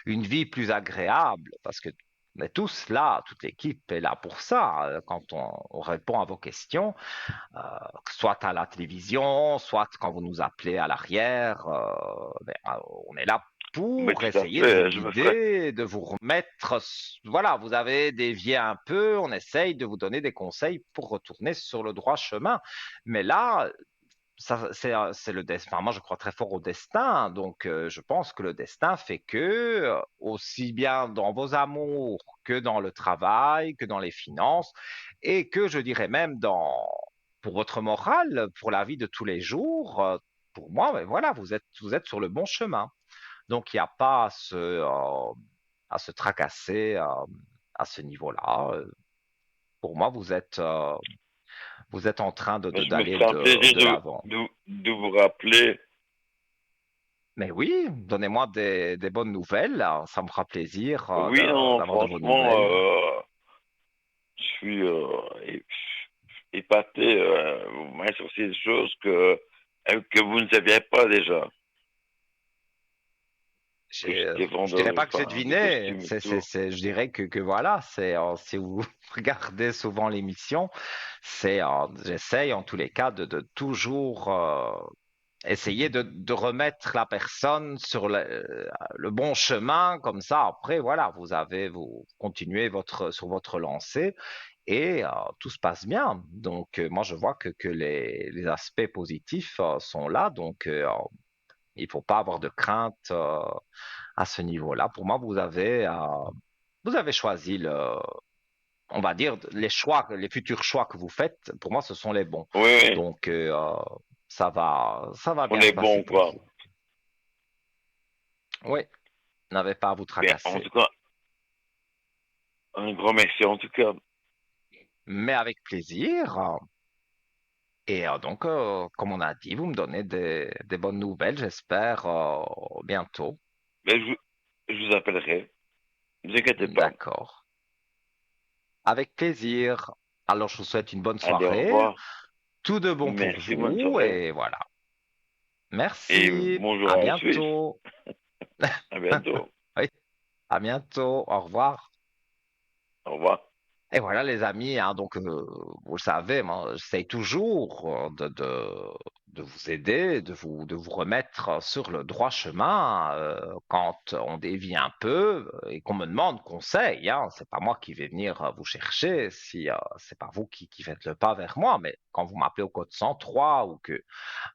une vie plus agréable, parce que on est tous là, toute l'équipe est là pour ça, quand on répond à vos questions, soit à la télévision, soit quand vous nous appelez à l'arrière, on est là Mais pour tout à essayer de vous fait, je me ferai. guider, de vous remettre, voilà, vous avez dévié un peu, on essaye de vous donner des conseils pour retourner sur le droit chemin. Mais là, ça, c'est le destin. Enfin, moi, je crois très fort au destin. Donc, je pense que le destin fait que, aussi bien dans vos amours que dans le travail, que dans les finances, et que je dirais même pour votre morale, pour la vie de tous les jours, pour moi, ben voilà, vous êtes sur le bon chemin. Donc, il n'y a pas à se tracasser à ce niveau-là. Pour moi, vous êtes en train Mais je me d'aller ferai un plaisir de l'avant. de vous rappeler. Mais oui, donnez-moi des bonnes nouvelles. Ça me fera plaisir Oui, non, d'avoir de vos franchement, nouvelles. je suis épaté. Vous m'avez sorti des choses que vous ne saviez pas déjà. Que j'étais Je dirais vendeur, pas que j'ai enfin, de deviné. costumes et tout. Je dirais que voilà, si vous regardez souvent l'émission, j'essaye en tous les cas de toujours essayer de remettre la personne sur le bon chemin. Comme ça, après, voilà, vous continuez sur votre lancée et tout se passe bien. Donc, moi, je vois que les aspects positifs sont là. Donc, il faut pas avoir de crainte à ce niveau-là. Pour moi, vous avez choisi on va dire, les futurs choix que vous faites. Pour moi, ce sont les bons. Oui, oui, Donc, ça va on bien est se passer bon, pour quoi. vous. Oui, n'avez pas à vous Bien, en tracasser. tout cas, un grand merci, en tout cas. Mais avec plaisir. Et donc, comme on a dit, vous me donnez des bonnes nouvelles, j'espère, bientôt. Mais je vous appellerai. Ne vous inquiétez pas. D'accord. Avec plaisir. Alors, je vous souhaite une bonne Allez, au soirée. revoir. Tout de bon pour Merci, bonne vous. soirée. Et voilà. Et Merci. bonjour À à la Suisse. bientôt. À bientôt. Oui, à bientôt. Au revoir. Au revoir. Et voilà les amis, hein, donc vous le savez, moi, j'essaye toujours de vous aider, de vous remettre sur le droit chemin quand on dévie un peu et qu'on me demande conseil. Hein, c'est pas moi qui vais venir vous chercher si c'est pas vous qui faites le pas vers moi, mais quand vous m'appelez au code 103 ou que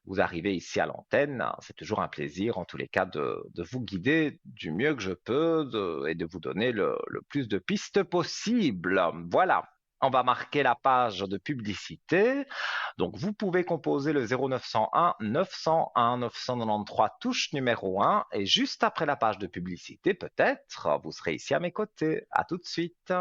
vous arrivez ici à l'antenne, c'est toujours un plaisir en tous les cas de vous guider du mieux que je peux et de vous donner le plus de pistes possible. Voilà. On va marquer la page de publicité. Donc, vous pouvez composer le 0901 901 993 touche numéro 1 et juste après la page de publicité, peut-être, vous serez ici à mes côtés. À tout de suite.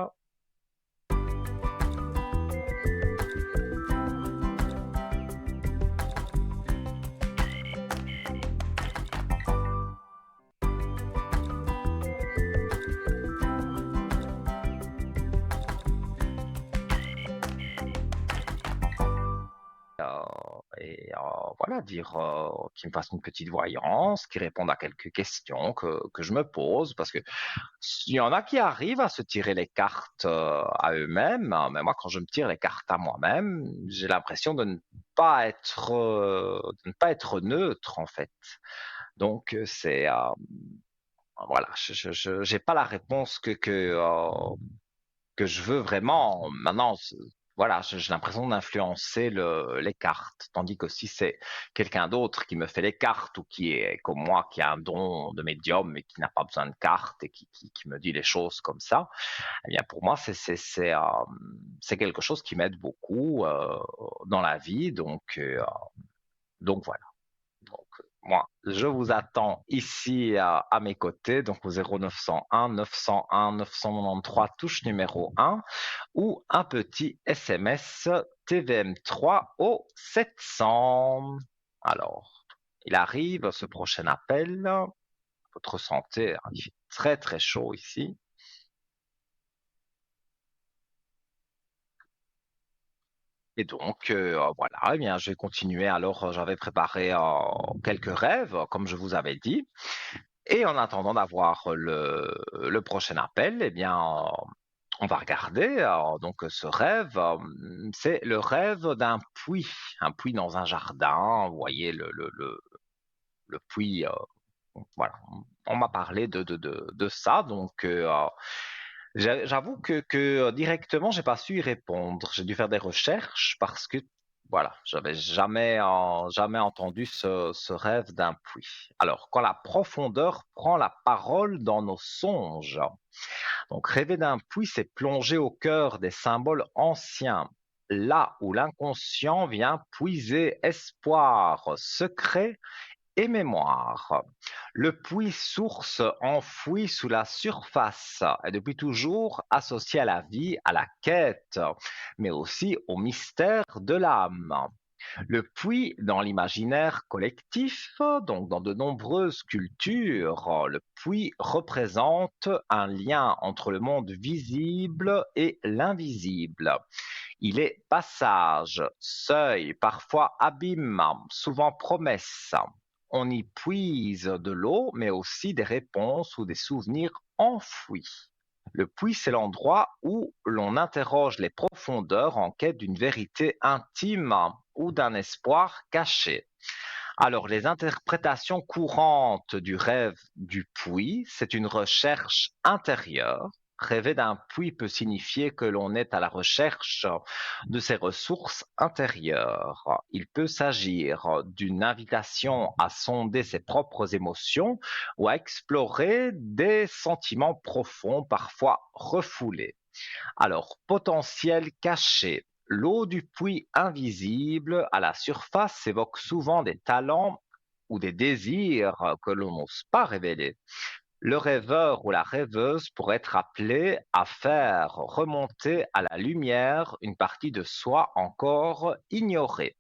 Voilà, dire qu'il me fasse une petite voyance, qu'il réponde à quelques questions que je me pose, parce que il y en a qui arrivent à se tirer les cartes à eux-mêmes, hein, mais moi, quand je me tire les cartes à moi-même, j'ai l'impression de ne pas être neutre, en fait. Donc, voilà, j'ai pas la réponse que je veux vraiment. Maintenant, voilà, j'ai l'impression d'influencer les cartes, tandis que si c'est quelqu'un d'autre qui me fait les cartes ou qui est comme moi, qui a un don de médium mais qui n'a pas besoin de cartes et qui me dit les choses comme ça, eh bien pour moi c'est quelque chose qui m'aide beaucoup dans la vie, donc voilà. Donc, moi, je vous attends ici à mes côtés, donc au 0901 901 993 touche numéro 1 ou un petit SMS TVM3 au 700. Alors, il arrive ce prochain appel. Votre santé, hein, il fait très très chaud ici. Et donc, voilà, eh bien, je vais continuer. Alors, j'avais préparé quelques rêves, comme je vous avais dit. Et en attendant d'avoir le prochain appel, eh bien, on va regarder. Donc, ce rêve, c'est le rêve d'un puits, un puits dans un jardin. Vous voyez le puits. Voilà, on m'a parlé de ça. Donc, j'avoue que directement, j'ai pas su y répondre. J'ai dû faire des recherches parce que voilà, j'avais jamais entendu ce rêve d'un puits. Alors, quand la profondeur prend la parole dans nos songes. Donc, rêver d'un puits, c'est plonger au cœur des symboles anciens, là où l'inconscient vient puiser espoir, secret et mémoire. Le puits source enfoui sous la surface est depuis toujours associé à la vie, à la quête, mais aussi au mystère de l'âme. Le puits, dans l'imaginaire collectif, donc dans de nombreuses cultures, le puits représente un lien entre le monde visible et l'invisible. Il est passage, seuil, parfois abîme, souvent promesse. On y puise de l'eau, mais aussi des réponses ou des souvenirs enfouis. Le puits, c'est l'endroit où l'on interroge les profondeurs en quête d'une vérité intime ou d'un espoir caché. Alors, les interprétations courantes du rêve du puits, c'est une recherche intérieure. Rêver d'un puits peut signifier que l'on est à la recherche de ses ressources intérieures. Il peut s'agir d'une invitation à sonder ses propres émotions ou à explorer des sentiments profonds, parfois refoulés. Alors, potentiel caché. L'eau du puits invisible à la surface évoque souvent des talents ou des désirs que l'on n'ose pas révéler. Le rêveur ou la rêveuse pourrait être appelé à faire remonter à la lumière une partie de soi encore ignorée.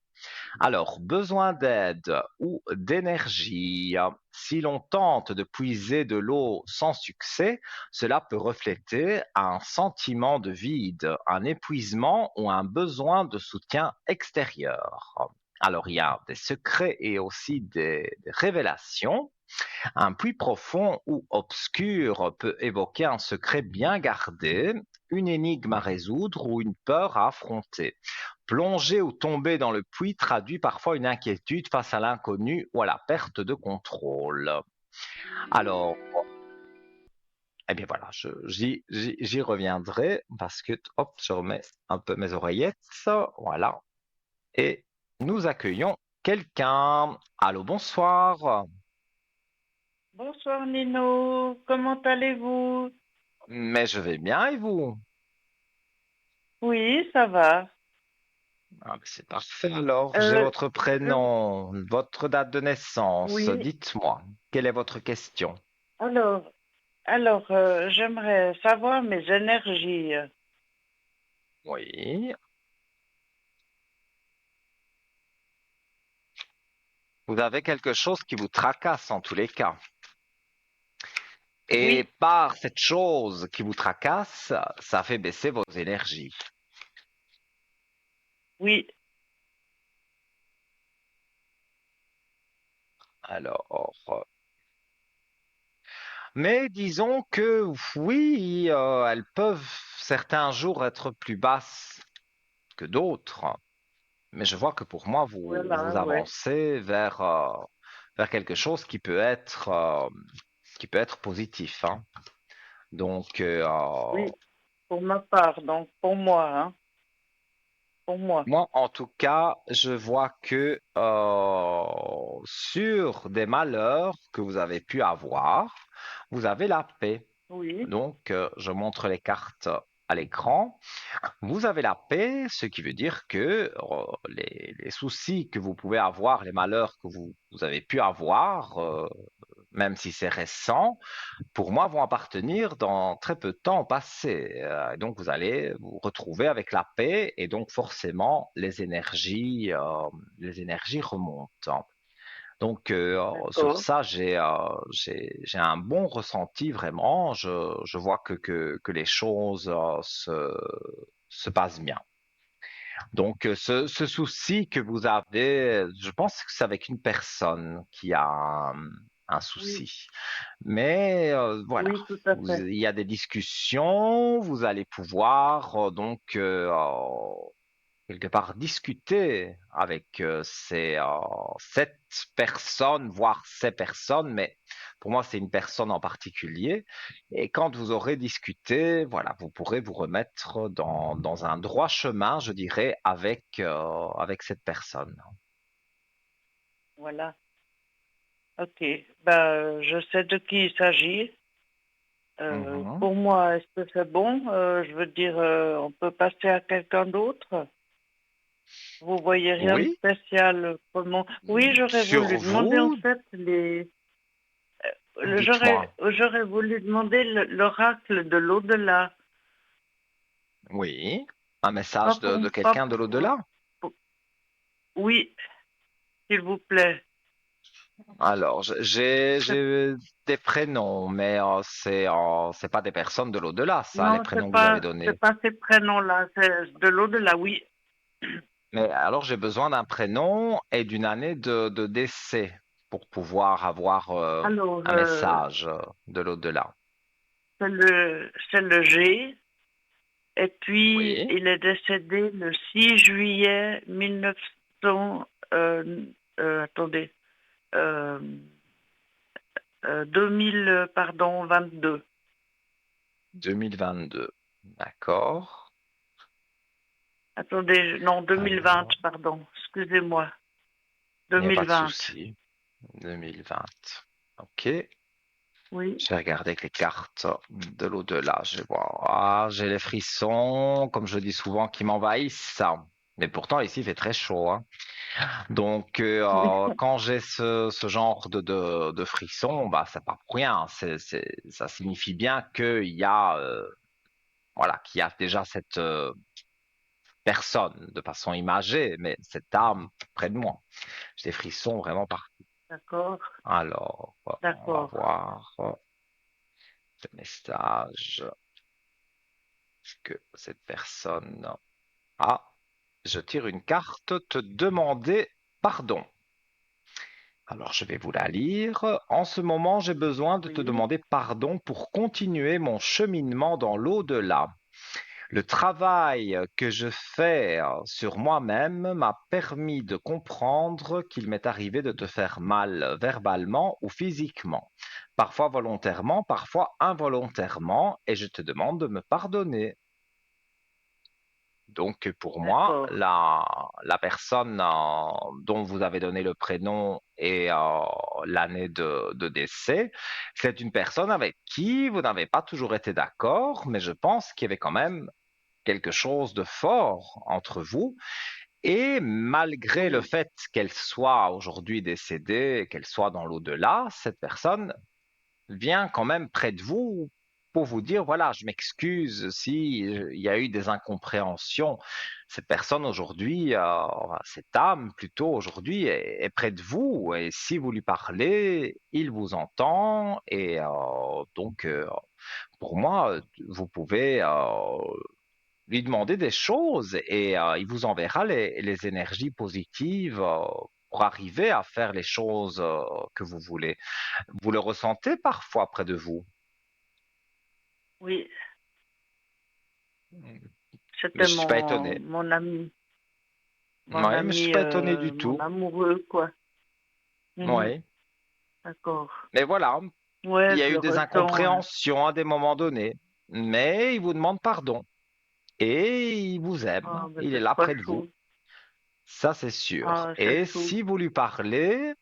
Alors, besoin d'aide ou d'énergie. Si l'on tente de puiser de l'eau sans succès, cela peut refléter un sentiment de vide, un épuisement ou un besoin de soutien extérieur. Alors, il y a des secrets et aussi des révélations. Un puits profond ou obscur peut évoquer un secret bien gardé, une énigme à résoudre ou une peur à affronter. Plonger ou tomber dans le puits traduit parfois une inquiétude face à l'inconnu ou à la perte de contrôle. Alors, eh bien voilà, j'y reviendrai parce que, hop, je remets un peu mes oreillettes, voilà, et nous accueillons quelqu'un. Allô, bonsoir. Bonsoir Nino, comment allez-vous? Mais je vais bien et vous? Oui, ça va. Ah, ben c'est parfait alors. J'ai Euh, votre je- prénom, votre date de naissance. oui, Dites-moi, quelle est votre question? alors, j'aimerais savoir mes énergies. Oui. Vous avez quelque chose qui vous tracasse en tous les cas. Et Oui, par cette chose qui vous tracasse, ça fait baisser vos énergies. oui, Alors, mais disons que oui, elles peuvent certains jours être plus basses que d'autres. Mais je vois que pour moi, vous voilà, ouais. avancez vers quelque chose qui peut être positif, hein. Donc, Oui, pour ma part, donc pour moi, hein, pour moi. moi, en tout cas, je vois que sur des malheurs que vous avez pu avoir, vous avez la paix. Oui, Donc, je montre les cartes à l'écran. Vous avez la paix, ce qui veut dire que les soucis que vous pouvez avoir, les malheurs que vous avez pu avoir, même si c'est récent, pour moi, vont appartenir dans très peu de temps au passé. Donc, vous allez vous retrouver avec la paix et donc forcément, les énergies remontent. Donc, sur d'accord. ça, j'ai un bon ressenti vraiment. Je vois que les choses se passent bien. Donc, ce souci que vous avez, je pense que c'est avec une personne qui a un Oui, souci. Mais voilà, oui, tout à fait. il y a des discussions, vous allez pouvoir quelque part discuter avec cette personne, voire ces personnes, mais pour moi c'est une personne en particulier. Et quand vous aurez discuté, voilà, vous pourrez vous remettre dans un droit chemin, je dirais, avec cette personne. Voilà. Ok. Ben, je sais de qui il s'agit. Mhm. Pour moi, est-ce que c'est bon? Je veux dire, on peut passer à quelqu'un d'autre? Vous voyez rien de Oui, spécial. Comment? Oui, j'aurais sur voulu demander en vous, fait dites-moi. j'aurais voulu demander l'oracle de l'au-delà. Oui, un Pas message pour, de pas quelqu'un de l'au-delà. pour- oui, s'il vous plaît. Alors, j'ai des prénoms, mais c'est pas des personnes de l'au-delà, ça, les Non, prénoms que vous avez donnés. c'est pas ces prénoms-là, c'est de l'au-delà, oui. Mais alors, j'ai besoin d'un prénom et d'une année de décès pour pouvoir avoir Alors, un message de l'au-delà. c'est le G, et puis Oui, il est décédé le 6 juillet 1900, attendez, euh, 2000, pardon, 22. 2022. D'accord. Attendez, non, 2020, Alors, pardon, excusez-moi, il n'y a pas de 2020, souci. 2020. Ok. oui. Je vais regarder avec les cartes de l'au-delà. Je vais voir. Ah, j'ai les frissons, comme je dis souvent, qui m'envahissent. Mais pourtant, ici, il fait très chaud, hein. Donc, quand j'ai ce genre de frissons, bah, c'est pas pour rien. Ça signifie bien voilà, qu'il y a déjà cette personne de façon imagée, mais cette âme près de moi. J'ai des frissons vraiment partout. D'accord, Alors, on va d'accord, voir le message que cette personne a. Je tire une carte, te demander pardon. Alors, je vais vous la lire. En ce moment, j'ai besoin de te oui, demander pardon pour continuer mon cheminement dans l'au-delà. Le travail que je fais sur moi-même m'a permis de comprendre qu'il m'est arrivé de te faire mal verbalement ou physiquement, parfois volontairement, parfois involontairement, et je te demande de me pardonner. Donc, pour moi, d'accord, la personne dont vous avez donné le prénom et l'année de décès, c'est une personne avec qui vous n'avez pas toujours été d'accord, mais je pense qu'il y avait quand même quelque chose de fort entre vous. Et malgré le oui, fait qu'elle soit aujourd'hui décédée, qu'elle soit dans l'au-delà, cette personne vient quand même près de vous pour vous dire, voilà, je m'excuse si il y a eu des incompréhensions. Cette personne aujourd'hui, enfin, cette âme plutôt aujourd'hui est près de vous et si vous lui parlez, il vous entend et donc pour moi, vous pouvez lui demander des choses et il vous enverra les énergies positives pour arriver à faire les choses que vous voulez. Vous le ressentez parfois près de vous. oui. Mais C'était je suis pas étonné. mon Ouais, mais je suis ami, pas étonné du mon tout. amoureux, quoi. Mhm, Ouais. d'accord. Mais voilà, il Ouais, y a je eu le des ressens, hein. incompréhensions à des moments donnés. Mais il vous demande pardon. Et il vous Ah, aime. ben Il est c'est là trop près de vous. chou. Ça, c'est sûr. Ah, c'est Et chou. si vous lui parlez,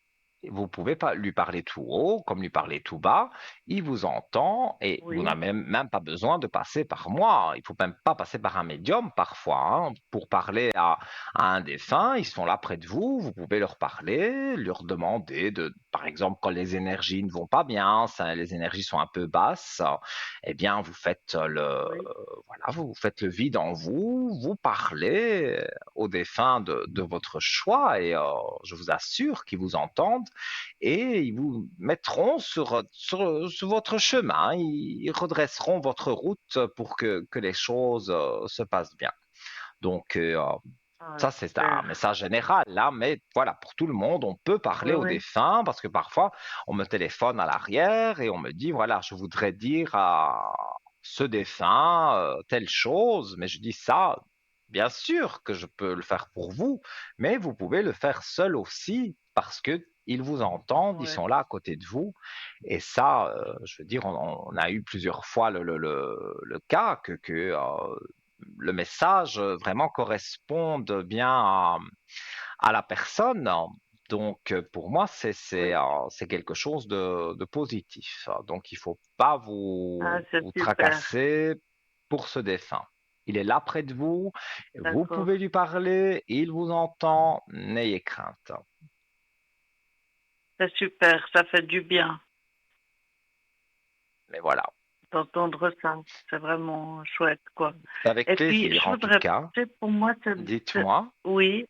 vous pouvez pas lui parler tout haut, comme lui parler tout bas. Il vous entend et vous Oui, n'avez même pas besoin de passer par moi. Il faut même pas passer par un médium parfois, hein, pour parler à un défunt. Ils sont là près de vous. Vous pouvez leur parler, leur demander par exemple, quand les énergies ne vont pas bien, les énergies sont un peu basses, eh bien, oui. voilà, vous faites le vide en vous, vous parlez aux défunts de votre choix et je vous assure qu'ils vous entendent et ils vous mettront sur votre chemin. Ils redresseront votre route pour que les choses se passent bien. Donc, Ah, ça, c'est un super. message général, là, mais voilà, pour tout le monde, on peut Oui, parler aux oui. défunts parce que parfois, on me téléphone à l'arrière et on me dit, voilà, je voudrais dire à ce défunt telle chose, mais je dis ça, bien sûr que je peux le faire pour vous, mais vous pouvez le faire seul aussi parce que ils vous entendent, ils Ouais. sont là à côté de vous. Et ça, je veux dire, on a eu plusieurs fois le cas que le message vraiment corresponde bien à la personne. Donc, pour moi, Oui. c'est quelque chose de positif. Donc, il ne faut pas Ah, c'est vous super. tracasser pour ce défunt. Il est là près de vous. Vous d'accord. pouvez lui parler. Il vous entend. N'ayez crainte. C'est super, ça fait du bien Mais voilà. d'entendre ça. C'est vraiment chouette, quoi. Avec Et puis, plaisir, je en tout voudrais, cas. tu sais, pour moi, Dites-moi. oui,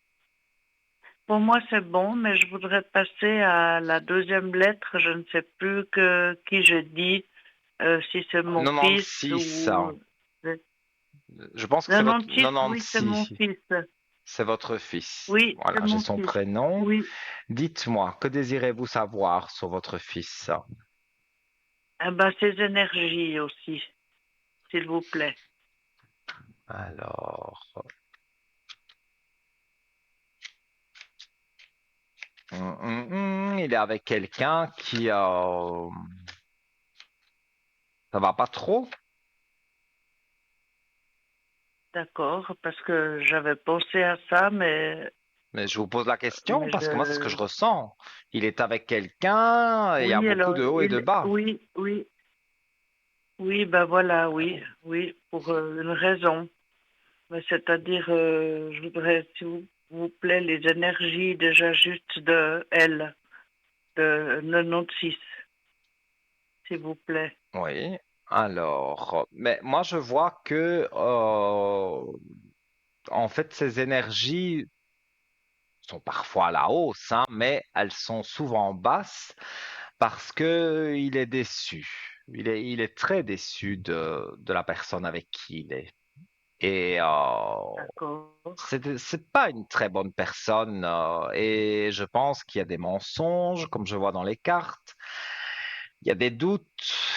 pour moi, c'est bon, mais je voudrais passer à la deuxième lettre. Je ne sais plus qui je dis, si c'est mon fils 96. ou... Je pense que c'est votre 96, oui, c'est mon 96. fils. C'est votre fils. Oui, c'est Voilà, j'ai mon son fils. prénom. Oui. Dites-moi, que désirez-vous savoir sur votre fils? Eh ben, ses énergies aussi, s'il vous plaît. Alors, il est avec quelqu'un qui, ça va pas trop, D'accord, parce que j'avais pensé à ça, mais je vous pose la question mais parce que moi, c'est ce que je je... ressens. Il est avec quelqu'un, et il y a Oui, beaucoup alors, de hauts et de bas. oui, oui, oui, ben voilà, oui, oui, pour une raison. Ben, c'est-à-dire, je voudrais, s'il vous plaît, les énergies déjà juste de elle, de 96, s'il vous plaît. Oui. Alors, mais moi, je vois que, en fait, ces énergies sont parfois à la hausse, hein, mais elles sont souvent basses parce que il est déçu. Il est très déçu de la personne avec qui il est. Et D'accord, c'est pas une très bonne personne. Et je pense qu'il y a des mensonges, comme je vois dans les cartes. Il y a des doutes.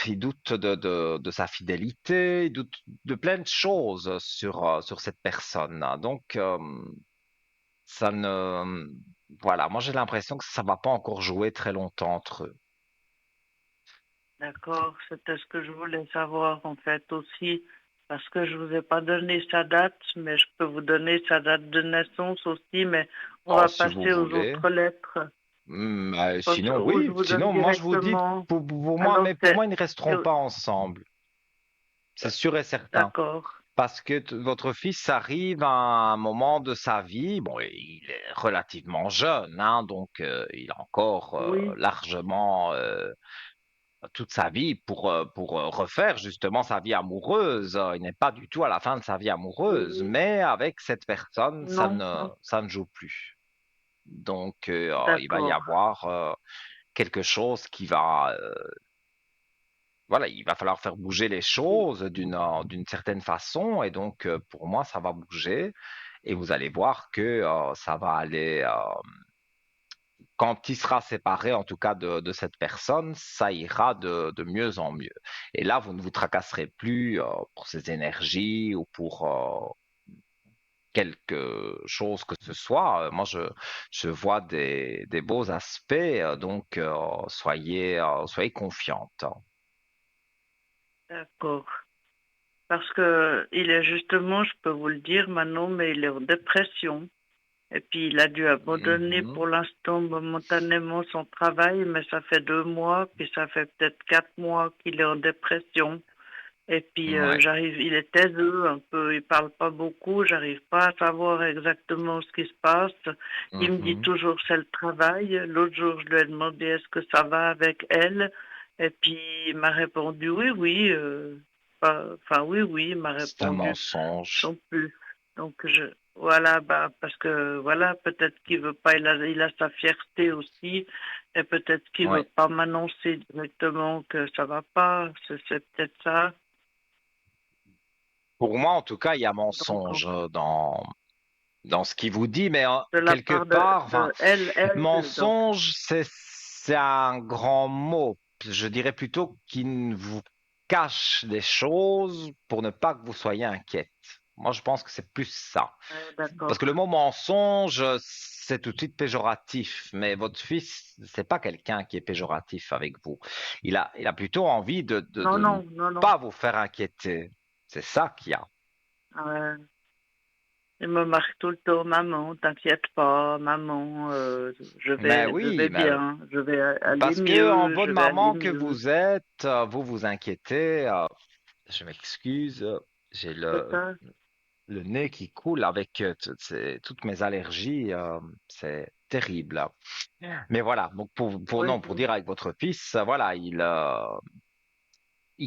Il doute de sa fidélité. Il doute de plein de choses sur cette personne. Donc, ça ne... Voilà, moi j'ai l'impression que ça va pas encore jouer très longtemps entre eux. d'accord, c'était ce que je voulais savoir en fait aussi, parce que je vous ai pas donné sa date, mais je peux vous donner sa date de naissance aussi, mais on Oh, va si vous passer aux voulez. autres lettres. Sinon, Ou je oui. vous donne Sinon, moi je vous dis, directement. pour moi, Alors mais pour c'est... moi, ils ne resteront pas ensemble. C'est sûr et certain. D'accord. Parce que votre fils arrive à un moment de sa vie, bon, il est relativement jeune, hein, donc il a encore Oui, largement toute sa vie pour refaire justement sa vie amoureuse. Il n'est pas du tout à la fin de sa vie amoureuse, oui. mais avec cette personne, Non, non. ça ne joue plus. Donc, il va y D'accord. avoir quelque chose qui va, voilà, il va falloir faire bouger les choses d'une certaine façon, et donc pour moi, ça va bouger, et vous allez voir que ça va aller. Quand il sera séparé, en tout cas de cette personne, ça ira de mieux en mieux. Et là, vous ne vous tracasserez plus pour ces énergies ou pour quelque chose que ce soit. Moi, je vois des beaux aspects, donc soyez confiante. D'accord. Parce que il est justement, je peux vous le dire maintenant, mais il est en dépression. Et puis il a dû abandonner Mhm. pour l'instant momentanément son travail, mais ça fait 2 mois, puis ça fait peut-être 4 mois qu'il est en dépression. Et puis Ouais. j'arrive, il est taiseux un peu, il parle pas beaucoup, j'arrive pas à savoir exactement ce qui se passe. Il me dit Mhm. toujours c'est le travail. L'autre jour je lui ai demandé est-ce que ça va avec elle, et puis il m'a répondu oui oui, enfin oui oui, il m'a C'est un répondu mensonge. sans plus. Donc voilà, bah parce que voilà, peut-être qu'il veut pas, il a sa fierté aussi, et peut-être qu'il veut Ouais. pas m'annoncer directement que ça va pas, c'est peut-être ça. Pour moi, en tout cas, il y a Donc, mensonge dans ce qu'il vous dit, mais de la quelque part part, enfin, de elle, donc, mensonge, c'est un grand mot. Je dirais plutôt qu'il vous cache des choses pour ne pas que vous soyez inquiète. Moi, je pense que c'est plus ça. Parce d'accord. que le mot mensonge, c'est tout de suite péjoratif, mais votre fils, c'est pas quelqu'un qui est péjoratif avec vous. Il a plutôt envie Non, de ne non, non, non. pas vous faire inquiéter. C'est ça qu'il y a. Euh, il me marque tout le temps, maman, t'inquiète pas, maman, Mais je oui, vais mais bien, je vais aller parce que en mieux, je bonne vais aller maman que mieux. vous êtes, vous vous inquiétez. Je m'excuse, j'ai C'est le, ça? le nez qui coule avec toutes mes allergies, c'est terrible. Mais voilà, donc Oui, non, pour dire avec votre fils, voilà, il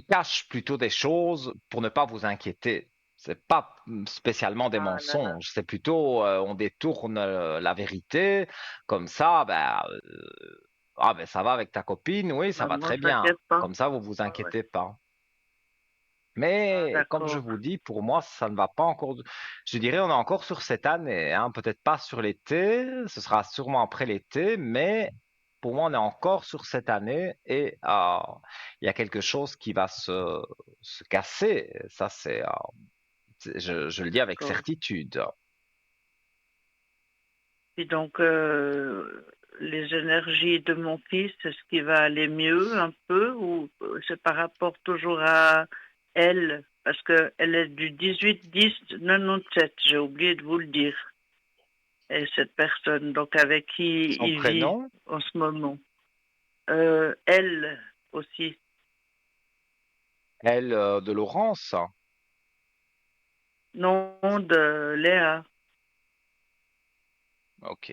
cache plutôt des choses pour ne pas vous inquiéter. C'est pas spécialement des ah là là, mensonges, c'est plutôt on détourne la vérité, comme ça, ah ben ça va avec ta copine, oui, ça bah, va moi, très je bien. t'inquiète pas. Comme ça, vous vous Ah ouais. inquiétez pas. Ah, Mais comme je d'accord. vous dis, pour moi, ça ne va pas encore. Je dirais, on est encore sur cette année, hein, peut-être pas sur l'été, ce sera sûrement après l'été, mais pour moi, on est encore sur cette année et il y a quelque chose qui va se casser. Ça, je le dis avec D'accord. certitude. Et donc, les énergies de mon fils, est-ce qu'il va aller mieux un peu ou c'est par rapport toujours à elle? Parce qu'elle est du 18-10-97, j'ai oublié de vous le dire. Et cette personne, donc avec qui Son il vit prénom, en ce moment. Elle aussi, elle, de Laurence. nom de Léa. Ok.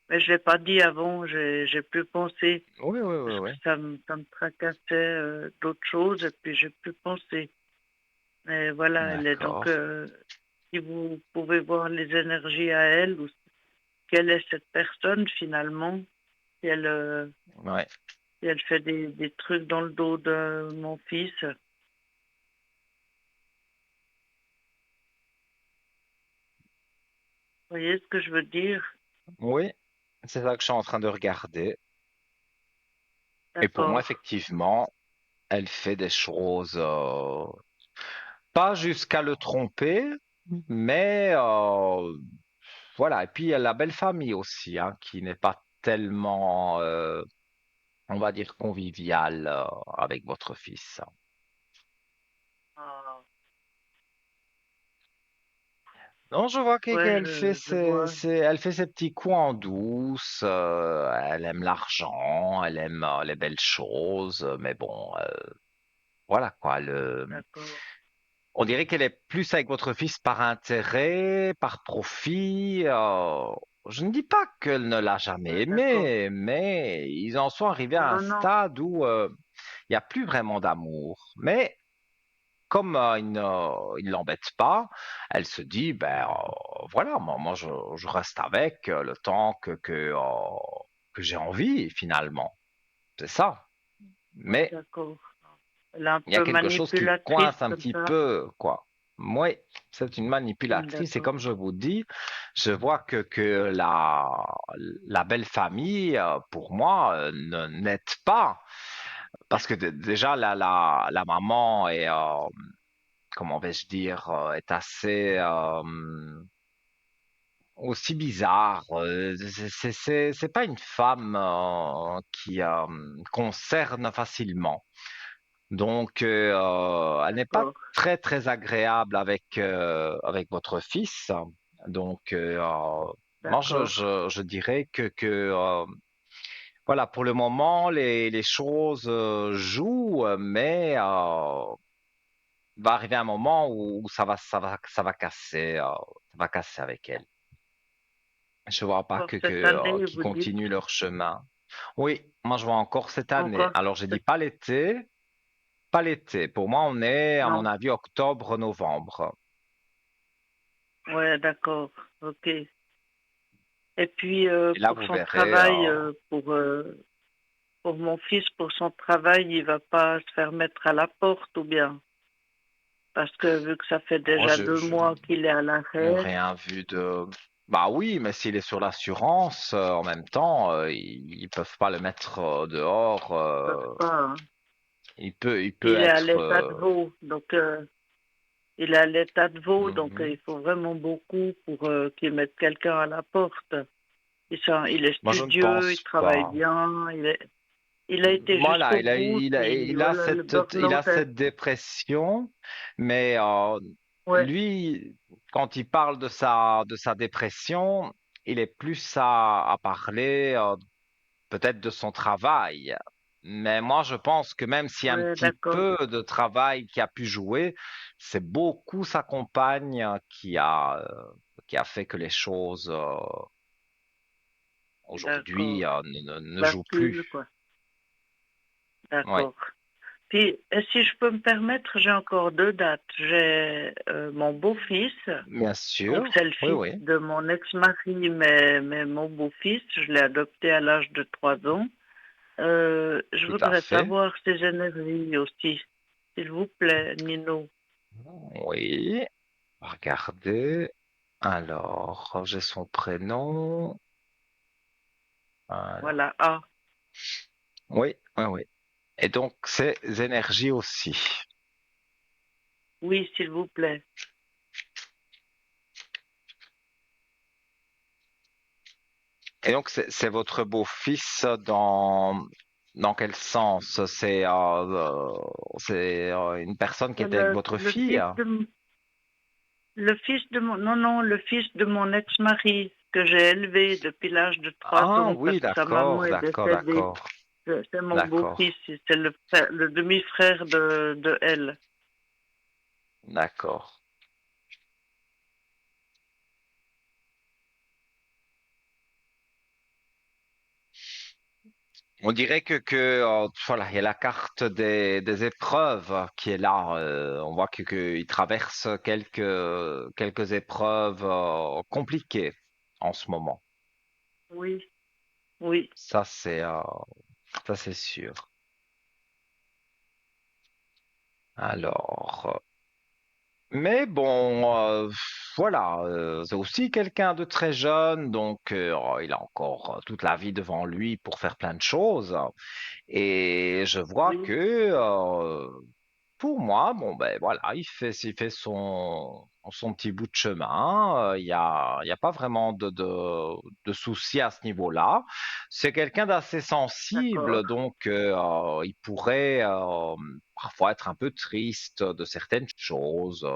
Mais je l'ai pas dit avant, j'ai plus pensé. Oui, oui, oui, Parce que oui. ça me tracassait d'autres choses et puis j'ai pu penser. Mais voilà, elle est donc, D'accord. si vous pouvez voir les énergies à elle, ou quelle est cette personne finalement, si elle, Ouais. si elle fait des trucs dans le dos de mon fils. Vous voyez ce que je veux dire? Oui, c'est ça que je suis en train de regarder. Et pour moi, D'accord. effectivement, elle fait des choses, pas jusqu'à le tromper, mais voilà. Et puis il y a la belle famille aussi, hein, qui n'est pas tellement, on va dire, conviviale avec votre fils. Ah, Non, je vois ouais, qu'elle fait je vois. elle fait ses petits coups en douce. Elle aime l'argent, elle aime les belles choses, mais bon, voilà quoi. D'accord. On dirait qu'elle est plus avec votre fils par intérêt, par profit. Je ne dis pas qu'elle ne l'a jamais Ouais, d'accord. aimé, mais ils en sont arrivés Oh à un non, non. stade où il n'y a plus vraiment d'amour. Mais comme il ne l'embête pas, elle se dit, ben voilà, moi je reste avec le temps que j'ai envie finalement. C'est ça. Ouais, Mais d'accord. Elle est un il y a peu quelque chose qui manipulatrice coince un comme petit ça. peu, quoi. Oui, c'est une manipulatrice et D'accord. comme je vous dis, je vois que la belle famille, pour moi, n'aide pas. Parce que déjà, la maman est, comment vais-je dire, est assez aussi bizarre. C'est pas une femme qui concerne facilement. Donc, elle n'est pas D'accord. très très agréable avec votre fils. Donc, moi D'accord. je dirais que voilà, pour le moment les choses jouent, mais va arriver un moment où ça va casser avec elle. Je vois pas Encore cette année, qu'ils vous dites. continuent leur chemin. Oui, moi je vois encore cette année. Encore Alors j'ai dit cette... pas l'été. Pas l'été. Pour moi, on est, à mon Non. avis, octobre, novembre. Ouais, d'accord. Ok. Et puis, Et là, pour vous son verrez. travail, pour mon fils, pour son travail, il va pas se faire mettre à la porte ou bien? Parce que vu que ça fait Oh, déjà 2 mois qu'il est à je n'ai l'arrêt, rien vu de. Bah oui, mais s'il est sur l'assurance, en même temps, ils peuvent pas le mettre dehors. ils peuvent pas, hein. Il peut Il est à être. l'état de veau, donc il est à l'état de veau, donc Mhm. il faut vraiment beaucoup pour qu'il mette quelqu'un à la porte. Il est Moi, je ne studieux, il pense travaille pas. bien, il a été Voilà, jusqu'au bout, puis voilà, le il a burn-out. cette dépression, mais Ouais, lui, quand il parle de sa dépression, il est plus à parler peut-être de son travail. Mais moi, je pense que même s'il y a un ouais, petit d'accord. peu de travail qui a pu jouer, c'est beaucoup sa compagne qui a fait que les choses aujourd'hui D'accord. ne jouent Bascule, plus. quoi. Oui, D'accord. Puis, si je peux me permettre, j'ai encore deux dates. J'ai mon beau-fils, bien donc sûr. c'est le Oui, fils oui, de mon ex-mari, mais mon beau-fils, je l'ai adopté à l'âge de 3 ans. Je tout à voudrais fait. savoir ses énergies aussi, s'il vous plaît, Nino. Oui, regardez. Alors, j'ai son prénom. Alors, Voilà. Ah, oui, oui, oui. Et donc, ses énergies aussi. oui, s'il vous plaît. Et donc, c'est votre beau-fils dans quel sens? C'est une personne qui était avec votre Le fille? fils de, non, non, le fils de mon ex-mari que j'ai élevé depuis l'âge de trois Ah ans parce oui, que sa maman d'accord, est d'accord, décédée. d'accord, C'est mon beau-fils, d'accord, c'est le demi-frère de elle. d'accord. On dirait voilà, il y a la carte des épreuves qui est là. On voit qu'il traverse quelques épreuves compliquées en ce moment. Oui, oui, Ça, ça, c'est sûr. Alors, mais bon, voilà, c'est aussi quelqu'un de très jeune, donc il a encore toute la vie devant lui pour faire plein de choses. Et je vois oui. que pour moi, bon ben voilà, il fait son petit bout de chemin. Il y a pas vraiment de souci à ce niveau-là. C'est quelqu'un d'assez D'accord. sensible, donc il pourrait parfois être un peu triste de certaines choses.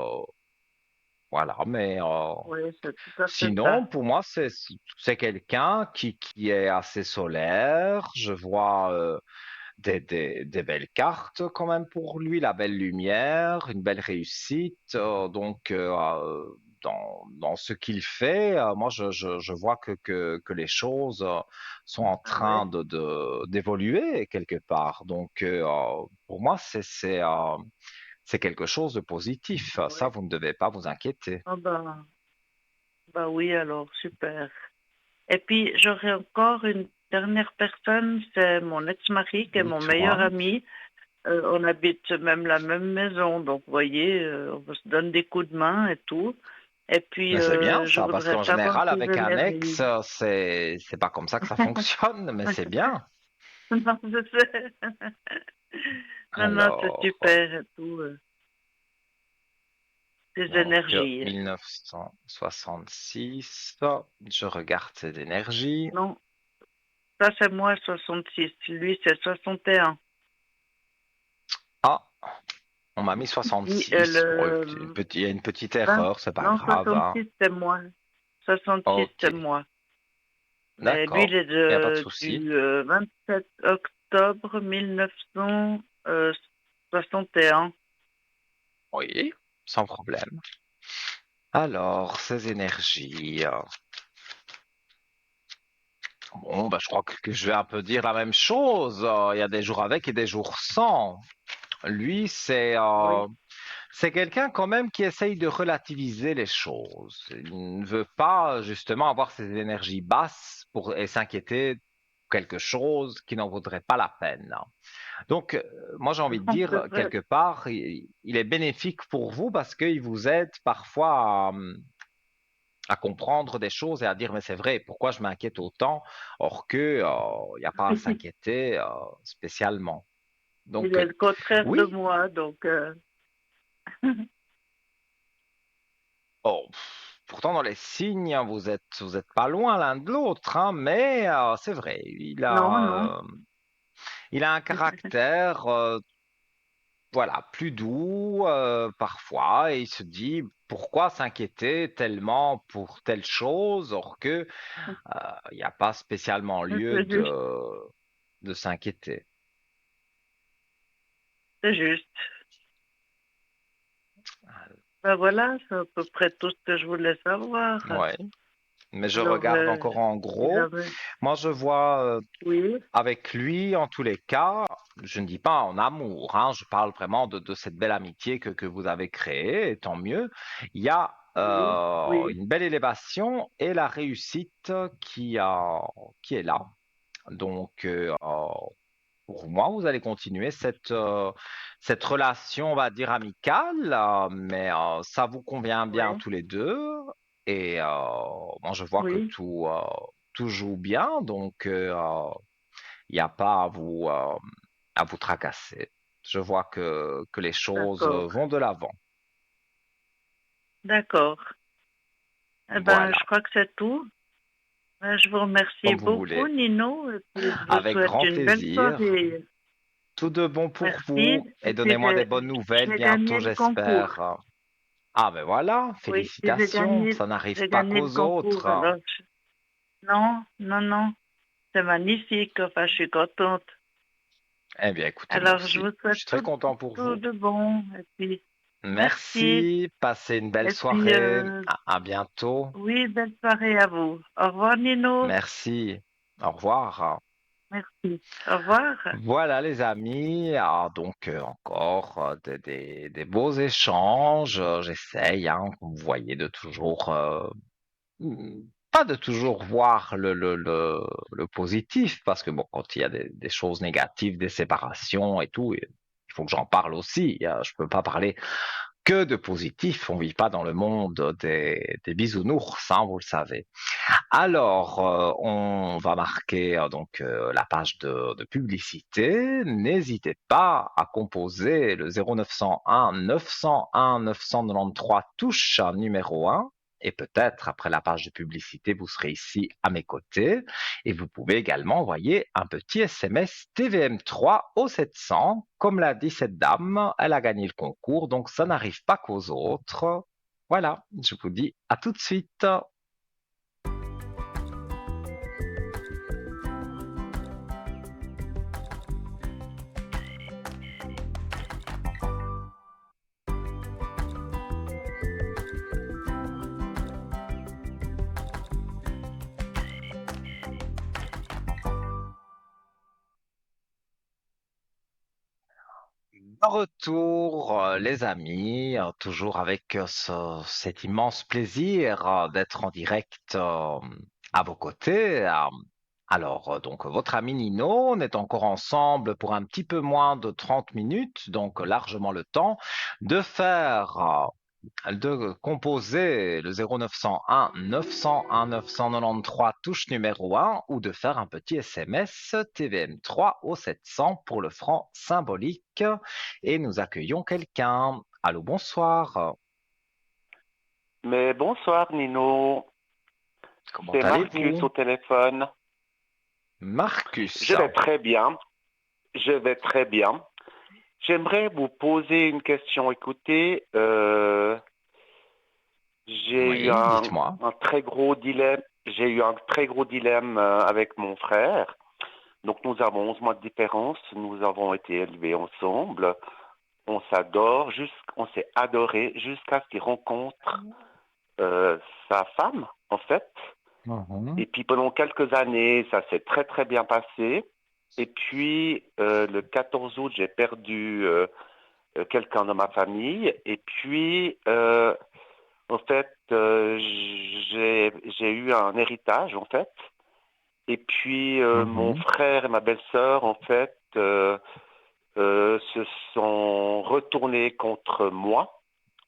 Voilà, mais Oui, c'est tout à fait ça. sinon, pour moi, c'est quelqu'un qui est assez solaire. Je vois des belles cartes quand même pour lui, la belle lumière, une belle réussite. Donc, dans ce qu'il fait, moi, je vois que les choses sont en Ah ouais. train d'évoluer quelque part. Donc, pour moi, c'est quelque chose de positif. Ah Ça, ouais. vous ne devez pas vous inquiéter. Ah bah oui, alors, super. Et puis, j'aurais encore une dernière personne, c'est mon ex-mari, qui est mon meilleur Dites-moi. ami. On habite même la même maison, donc vous voyez, on se donne des coups de main et tout. Et puis, Mais c'est bien je ça, parce voudrais qu'en savoir général, ses avec un ex, énergies. c'est pas comme ça que ça fonctionne, mais c'est bien. Non, je sais. Non, non, c'est Alors, super et tout. Ses donc énergies. 1966, je regarde ses énergies. Non, ça c'est moi, 66. Lui, c'est 61. Ah, on m'a mis Puis, 66. Bon, il y a une petite erreur, c'est pas non, grave, hein. 66, c'est moi. 66, Ok, c'est moi. Mais lui, il d'accord, est il n'y a pas de souci. du 27 octobre 1961. Oui, sans problème. Alors, ces énergies. Bon, bah, je crois que je vais un peu dire la même chose. Il y a des jours avec et des jours sans. Lui, Oui. c'est quelqu'un quand même qui essaye de relativiser les choses. Il ne veut pas justement avoir ses énergies basses et s'inquiéter de quelque chose qui n'en vaudrait pas la peine. Donc, moi, j'ai envie de Non, dire, c'est vrai. quelque part, il est bénéfique pour vous parce qu'il vous aide parfois à comprendre des choses et à dire, mais c'est vrai, pourquoi je m'inquiète autant, or que, il n'y a pas à s'inquiéter spécialement. Il Donc, est le contraire de oui, moi, donc oh, pourtant dans les signes, hein, vous êtes pas loin l'un de l'autre, hein, mais c'est vrai, non, non. il a un caractère, voilà, plus doux parfois, et il se dit pourquoi s'inquiéter tellement pour telle chose, or que il n'y a pas spécialement lieu C'est juste, de s'inquiéter. c'est juste. Ben voilà, c'est à peu près tout ce que je voulais savoir. Ouais. Mais je Alors, regarde encore en ils gros. avaient... Moi, je vois Oui, avec lui, en tous les cas, je ne dis pas en amour, hein, je parle vraiment de cette belle amitié que vous avez créée, et tant mieux. Il y a oui, oui, une belle élévation et la réussite qui est là. Donc, pour moi, vous allez continuer cette relation, on va dire, amicale, mais ça vous convient bien oui, tous les deux. Et moi, je vois que oui, tout joue bien, donc il n'y a pas à vous tracasser. Je vois que les choses d'accord, vont de l'avant. d'accord. Eh ben, Voilà, je crois que c'est tout. Je vous remercie comme vous beaucoup, voulez. Nino, et puis je vous Avec souhaite grand une belle plaisir. soirée. Tout de bon pour Merci. vous Et et puis, donnez-moi des bonnes nouvelles j'ai bientôt, gagné le concours. j'espère. Ah ben voilà, Oui, et félicitations, ça n'arrive j'ai pas gagné le qu'aux concours. autres. Alors, non, non, non, c'est magnifique. Enfin, je suis contente. Eh bien, écoutez, moi Alors, je aussi, vous je souhaite suis très content pour tout vous. de bon. Et puis, merci. Merci, passez une belle Et puis, soirée, à bientôt. oui, belle soirée à vous. Au revoir, Nino. Merci, au revoir. Merci. Au revoir. Voilà les amis, donc encore des beaux échanges. J'essaye, hein, comme vous voyez, de toujours pas de toujours voir le positif, parce que bon, quand il y a des choses négatives, des séparations et tout, il faut que j'en parle aussi. Je peux pas parler que de positif. On vit pas dans le monde des bisounours, hein, vous le savez. Alors, on va marquer la page de publicité. N'hésitez pas à composer le 0901 901 993 touche numéro 1. Et peut-être après la page de publicité, vous serez ici à mes côtés. Et vous pouvez également envoyer un petit SMS TVM3 au 700. Comme l'a dit cette dame, elle a gagné le concours, donc ça n'arrive pas qu'aux autres. Voilà, je vous dis à tout de suite. De retour, les amis, toujours avec cet immense plaisir d'être en direct à vos côtés. Alors, donc, votre ami Nino, on est encore ensemble pour un petit peu moins de 30 minutes, donc largement le temps de faire de composer le 0901 901 993 touche numéro 1 ou de faire un petit SMS TVM3 au 700 pour le franc symbolique. Et nous accueillons quelqu'un. Allô, bonsoir. Mais bonsoir Nino, Comment c'est Marcus allez-vous? au téléphone. Marcus. Je vais très bien, je vais très bien. J'aimerais vous poser une question. Écoutez, j'ai eu Oui, dites-moi. un très gros dilemme. J'ai eu un très gros dilemme avec mon frère. Donc nous avons 11 mois de différence. Nous avons été élevés ensemble. On s'adore, on s'est adoré jusqu'à ce qu'il rencontre sa femme, en fait. Mhm. Et puis pendant quelques années, ça s'est très très bien passé. Et puis le 14 août, j'ai perdu quelqu'un de ma famille. Et puis en fait, j'ai eu un héritage en fait. Et puis mon Mhm. frère et ma belle-sœur en fait se sont retournés contre moi,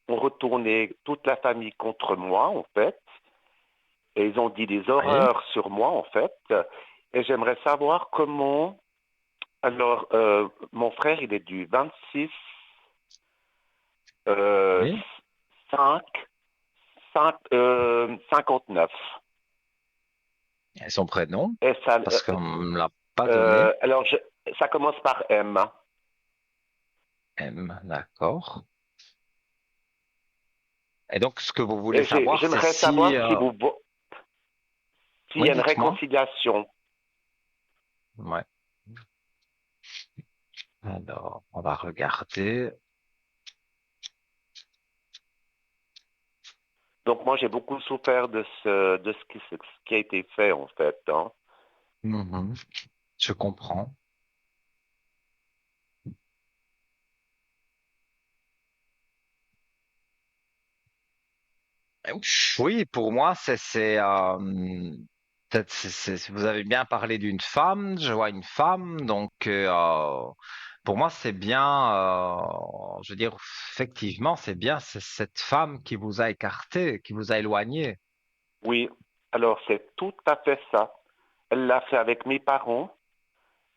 ont retourné toute la famille contre moi en fait. Et ils ont dit des Oui, horreurs sur moi, en fait. Et j'aimerais savoir comment... Alors, mon frère, il est du 26 euh, oui. 5, 59. Et son prénom, Et ça, parce qu'on ne l'a pas donné. alors, ça commence par M. M, d'accord. Et donc, ce que vous voulez Et savoir, c'est j'aimerais si... savoir si s'il y Oui, a une dites-moi. réconciliation. Ouais. Alors, on va regarder. Donc moi j'ai beaucoup souffert de ce qui a été fait en fait, hein. Mhm. Je comprends. Oui, pour moi, vous avez bien parlé d'une femme, je vois une femme, donc pour moi, c'est bien, je veux dire, effectivement, c'est bien, c'est cette femme qui vous a écarté, qui vous a éloigné. Oui, alors c'est tout à fait ça. Elle l'a fait avec mes parents.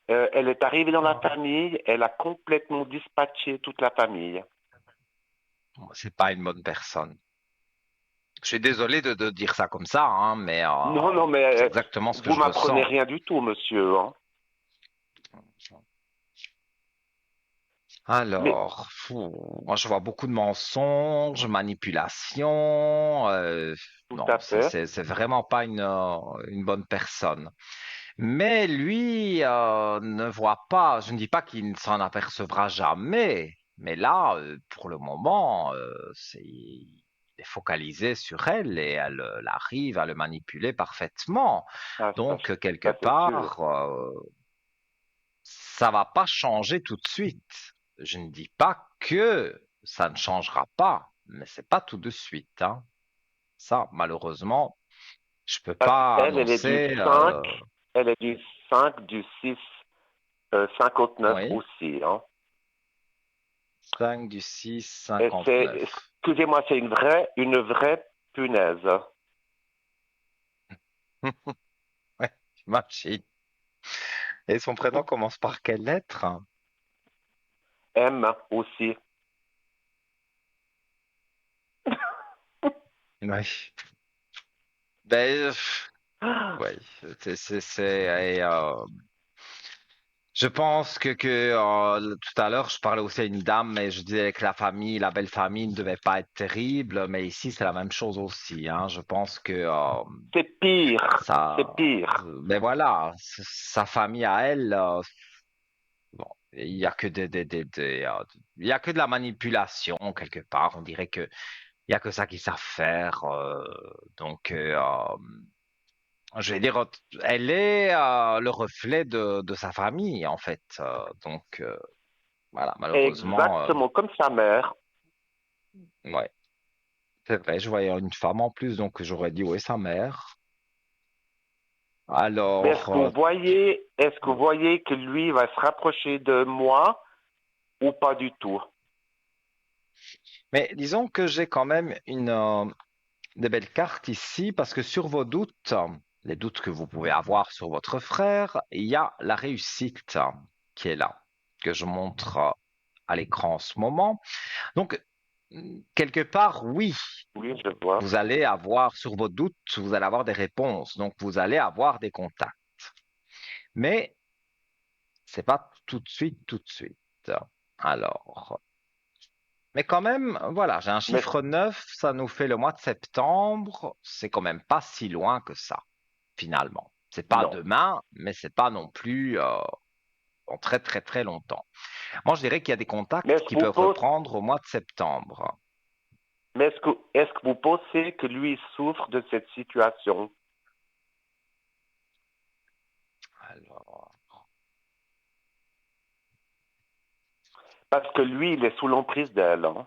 Elle est arrivée dans la famille, elle a complètement dispatché toute la famille. C'est pas une bonne personne. Je suis désolé de dire ça comme ça, hein, mais Non, non, mais c'est exactement ce que vous je m'apprenez ressens. rien du tout, monsieur, hein. Mais Alors, moi je vois beaucoup de mensonges, manipulations. tout Non, à fait. c'est vraiment pas une bonne personne. Mais lui ne voit pas. Je ne dis pas qu'il ne s'en apercevra jamais, mais là, pour le moment, il est focalisé sur elle et elle arrive à le manipuler parfaitement. Ah, Donc quelque ça, c'est sûr. part, ça va pas changer tout de suite. Je ne dis pas que ça ne changera pas, mais c'est pas tout de suite, hein. Ça, malheureusement, je peux Parce pas qu'elle, elle est du annoncer. 5, elle est du 5, du 6, 59 Oui, aussi, hein. 5 du 6, Et c'est, 59. excusez-moi, c'est une vraie punaise. Ouais, j'imagine. Et son prénom commence par quelle lettre? M aussi. Oui. Ben, oui, je pense que tout à l'heure, je parlais aussi à une dame, mais je disais que la famille, la belle famille ne devait pas être terrible, mais ici, c'est la même chose aussi, hein. Je pense que C'est pire. ça, C'est pire. mais voilà, sa famille à elle, bon, il y a que il y a que de la manipulation quelque part. On dirait que il y a que ça qu'ils savent faire. Donc, je vais dire, elle est le reflet de sa famille, en fait. Donc, voilà, malheureusement, Exactement comme sa mère. ouais, c'est vrai, je voyais une femme en plus, donc j'aurais dit, oui, sa mère. Mais Alors, est-ce que vous voyez que lui va se rapprocher de moi ou pas du tout? mais disons que j'ai quand même des belles cartes ici, parce que sur vos doutes, les doutes que vous pouvez avoir sur votre frère, il y a la réussite qui est là, que je montre à l'écran en ce moment. Donc, quelque part, oui, Oui, je vois. vous allez avoir sur vos doutes, vous allez avoir des réponses, donc vous allez avoir des contacts. Mais c'est pas tout de suite, tout de suite. Alors, mais quand même, voilà, j'ai un Mais, chiffre 9, ça nous fait le mois de septembre, c'est quand même pas si loin que ça, finalement. C'est pas non. demain, mais c'est pas non plus en très très très longtemps. Moi, je dirais qu'il y a des Mais contacts est-ce que qui vous peuvent pos- reprendre au mois de septembre. mais est-ce que vous pensez que lui souffre de cette situation? Alors, Parce que lui, il est sous l'emprise d'elle, hein.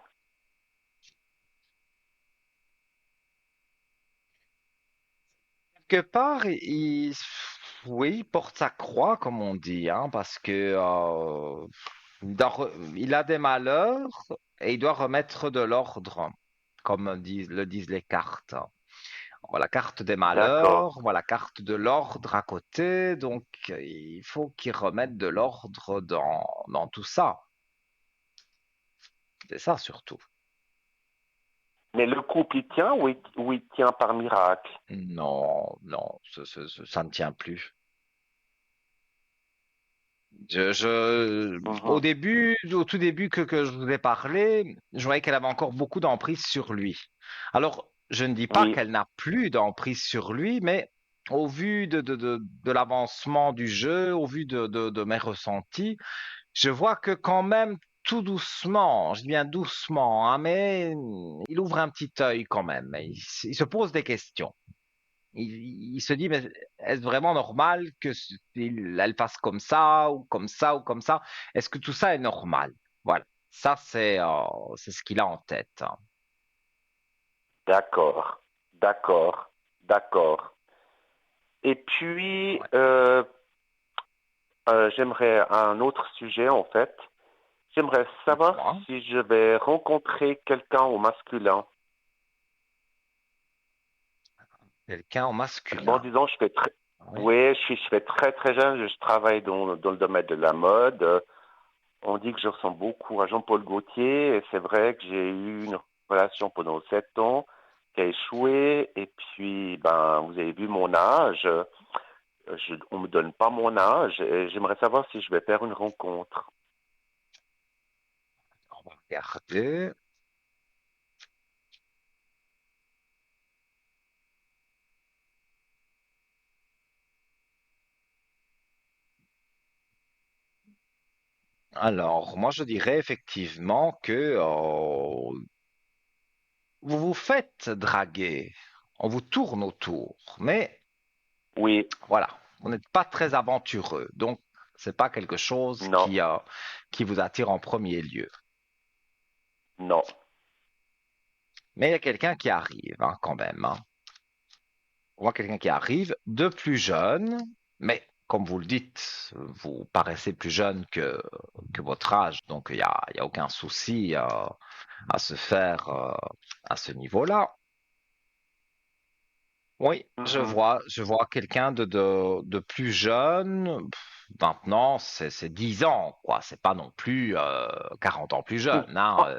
quelque part, oui, il porte sa croix, comme on dit, hein, parce que il a des malheurs et il doit remettre de l'ordre, comme le disent les cartes. On voit la carte des D'accord. malheurs, on voit la carte de l'ordre à côté, donc il faut qu'il remette de l'ordre dans tout ça. C'est ça surtout. Mais le couple, il tient ou il tient par miracle? Non, non, ça ne tient plus. Mhm. Au tout début que je vous ai parlé, je voyais qu'elle avait encore beaucoup d'emprise sur lui. Alors, je ne dis pas Oui. qu'elle n'a plus d'emprise sur lui, mais au vu de l'avancement du jeu, au vu de mes ressentis, je vois que quand même tout doucement, je dis bien doucement, hein, mais il ouvre un petit œil quand même. Il se pose des questions. Il se dit, mais est-ce vraiment normal que elle fasse comme ça ou comme ça ou comme ça? Est-ce que tout ça est normal? Voilà, ça c'est ce qu'il a en tête, hein. D'accord, d'accord, d'accord. Et puis, Ouais. j'aimerais un autre sujet en fait. J'aimerais savoir Dites-moi. si je vais rencontrer quelqu'un au masculin. Quelqu'un en Bon, masculin. disons, Oui. oui, je fais très très jeune, je travaille dans le domaine de la mode. On dit que je ressemble beaucoup à Jean-Paul Gaultier, et c'est vrai que j'ai eu une relation pendant 7 ans qui a échoué, et puis, ben, vous avez vu mon âge, on me donne pas mon âge, et j'aimerais savoir si je vais faire une rencontre. On va regarder. Alors, moi, je dirais effectivement que vous vous faites draguer. On vous tourne autour. Mais Oui, voilà, vous n'êtes pas très aventureux. Donc, c'est pas quelque chose non, qui vous attire en premier lieu. non. Mais il y a quelqu'un qui arrive, hein, quand même, hein. On voit quelqu'un qui arrive de plus jeune, mais comme vous le dites, vous paraissez plus jeune que votre âge. Donc, il y a aucun souci à se faire à ce niveau-là. Oui, Mhm. je vois quelqu'un de plus jeune. Maintenant, c'est 10 ans, quoi. C'est pas non plus 40 ans plus jeune, hein.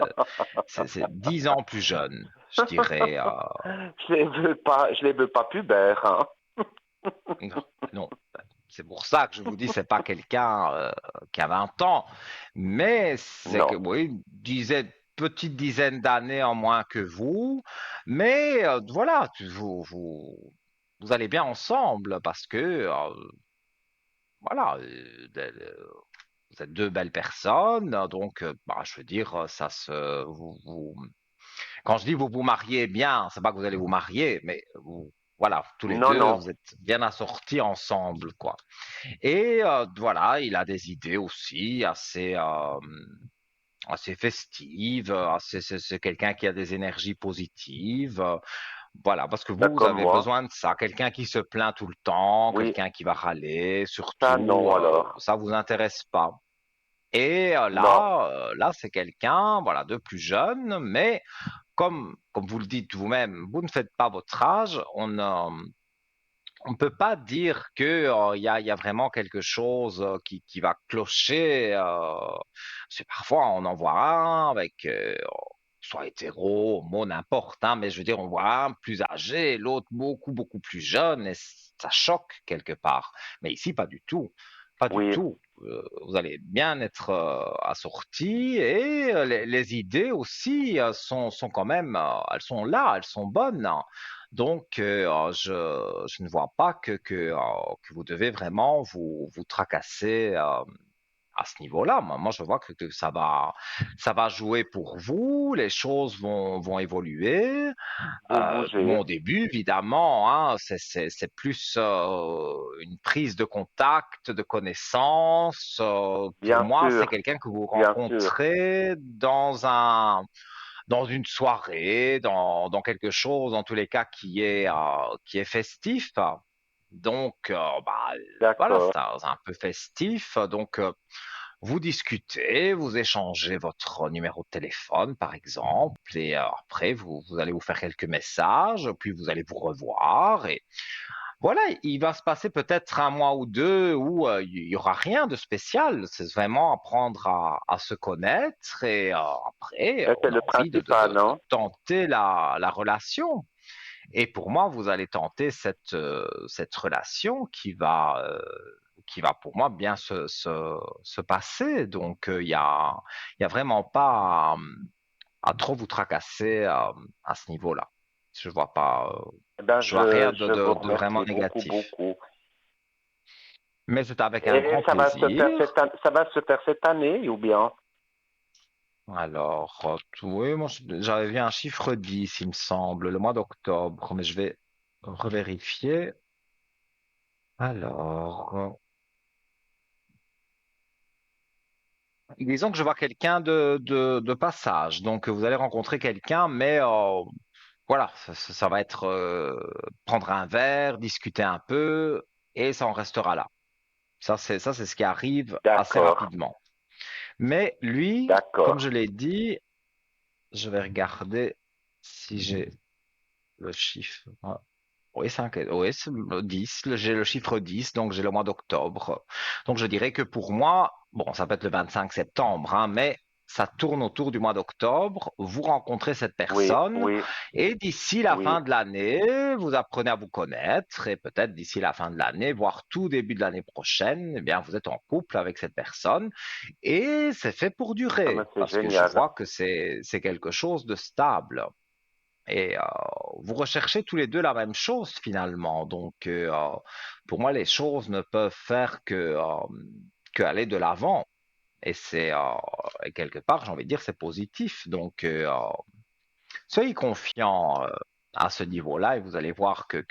C'est 10 ans plus jeune, je dirais. Je les veux pas pubères, hein. Non, non. C'est pour ça que je vous dis, c'est pas quelqu'un qui a 20 ans, mais c'est que, Non, oui, petite dizaine d'années en moins que vous, mais voilà, vous allez bien ensemble parce que, voilà, vous êtes deux belles personnes, donc, bah, je veux dire, quand je dis vous vous mariez bien, c'est pas que vous allez vous marier, mais voilà, tous les non, deux, non. vous êtes bien assortis ensemble, quoi. Et voilà, il a des idées aussi assez festives, c'est quelqu'un qui a des énergies positives. Voilà, parce que Pas vous comme avez moi. besoin de ça, quelqu'un qui se plaint tout le temps, Oui, quelqu'un qui va râler, ça surtout, non alors. ça vous intéresse pas. Et Non, là, c'est quelqu'un, voilà, de plus jeune, mais comme vous le dites vous-même, vous ne faites pas votre âge, on ne peut pas dire que il y a vraiment quelque chose qui va clocher. C'est parfois on en voit un avec soit hétéro, homo, n'importe, hein, mais je veux dire, on voit un plus âgé, l'autre beaucoup plus jeune, et ça choque quelque part. Mais ici, pas du tout, pas du oui, tout. Vous allez bien être assortis et les idées aussi sont quand même, elles sont là, elles sont bonnes, hein. Donc, je ne vois pas que vous devez vraiment vous tracasser à ce niveau-là. Moi, je vois que ça va jouer pour vous, les choses vont évoluer. vous bougez. Bon, au début, évidemment, hein, c'est plus une prise de contact, de connaissance. Pour Bien moi, c'est sûr, quelqu'un que vous bien sûr. rencontrez dans une soirée, dans quelque chose, en tous les cas, qui est festif. Donc, bah, voilà, D'accord. c'est un peu festif. Donc, vous discutez, vous échangez votre numéro de téléphone, par exemple, et après, vous allez vous faire quelques messages, puis vous allez vous revoir, et voilà, il va se passer peut-être un mois ou deux où il y aura rien de spécial. C'est vraiment apprendre à se connaître, et après, Et c'est on a le envie principal, de non? tenter la relation. Et pour moi, vous allez tenter cette relation qui va pour moi bien se passer. Donc, il y a vraiment pas à trop vous tracasser à ce niveau-là. Je vois pas, Eh ben, je vois rien je vous de vraiment remercie beaucoup, négatif. beaucoup. Mais c'est avec un Et grand plaisir. ça va se faire cette année ou bien? Alors, oui, moi j'avais vu un chiffre 10, il me semble, le mois d'octobre, mais je vais revérifier. Alors, disons que je vois quelqu'un de passage, donc vous allez rencontrer quelqu'un, mais voilà, ça va être prendre un verre, discuter un peu, et ça en restera là. Ça, c'est ce qui arrive assez D'accord, rapidement. Mais lui, comme d'accord. je l'ai dit, je vais regarder si j'ai le chiffre. Oui, oui, c'est le 10. J'ai le chiffre 10, donc j'ai le mois d'octobre. Donc je dirais que pour moi, bon, ça peut être le 25 septembre, hein, mais ça tourne autour du mois d'octobre. Vous rencontrez cette Oui, personne oui, et d'ici la fin oui. de l'année, vous apprenez à vous connaître et peut-être d'ici la fin de l'année, voire tout début de l'année prochaine, eh bien, vous êtes en couple avec cette personne et c'est fait pour Ah, mais durer c'est parce que je génial. vois que c'est quelque chose de stable. Et vous recherchez tous les deux la même chose finalement. Donc, pour moi, les choses ne peuvent faire que aller de l'avant. Et et quelque part, j'ai envie de dire, c'est positif. Donc, soyez confiants à ce niveau-là et vous allez voir que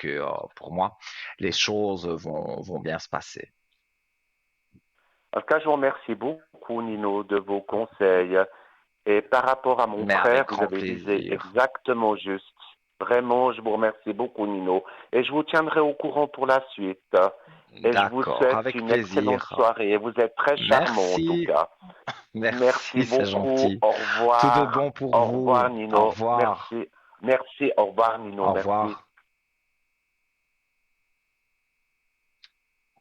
pour moi, les choses vont bien se passer. En tout cas, je vous remercie beaucoup, Nino, de vos conseils. Et par rapport à mon Mais avec frère, vous grand avez visé plaisir. exactement juste. Vraiment, je vous remercie beaucoup, Nino. Et je vous tiendrai au courant pour la suite. Et je vous D'accord, souhaite avec une excellente plaisir. soirée. Vous êtes très charmant, en tout Merci, cas. Merci merci, c'est beaucoup. gentil. Au Tout de revoir. bon pour Au vous. revoir, Au Nino. revoir. Merci. Merci. Au revoir, Nino. Au Merci. revoir.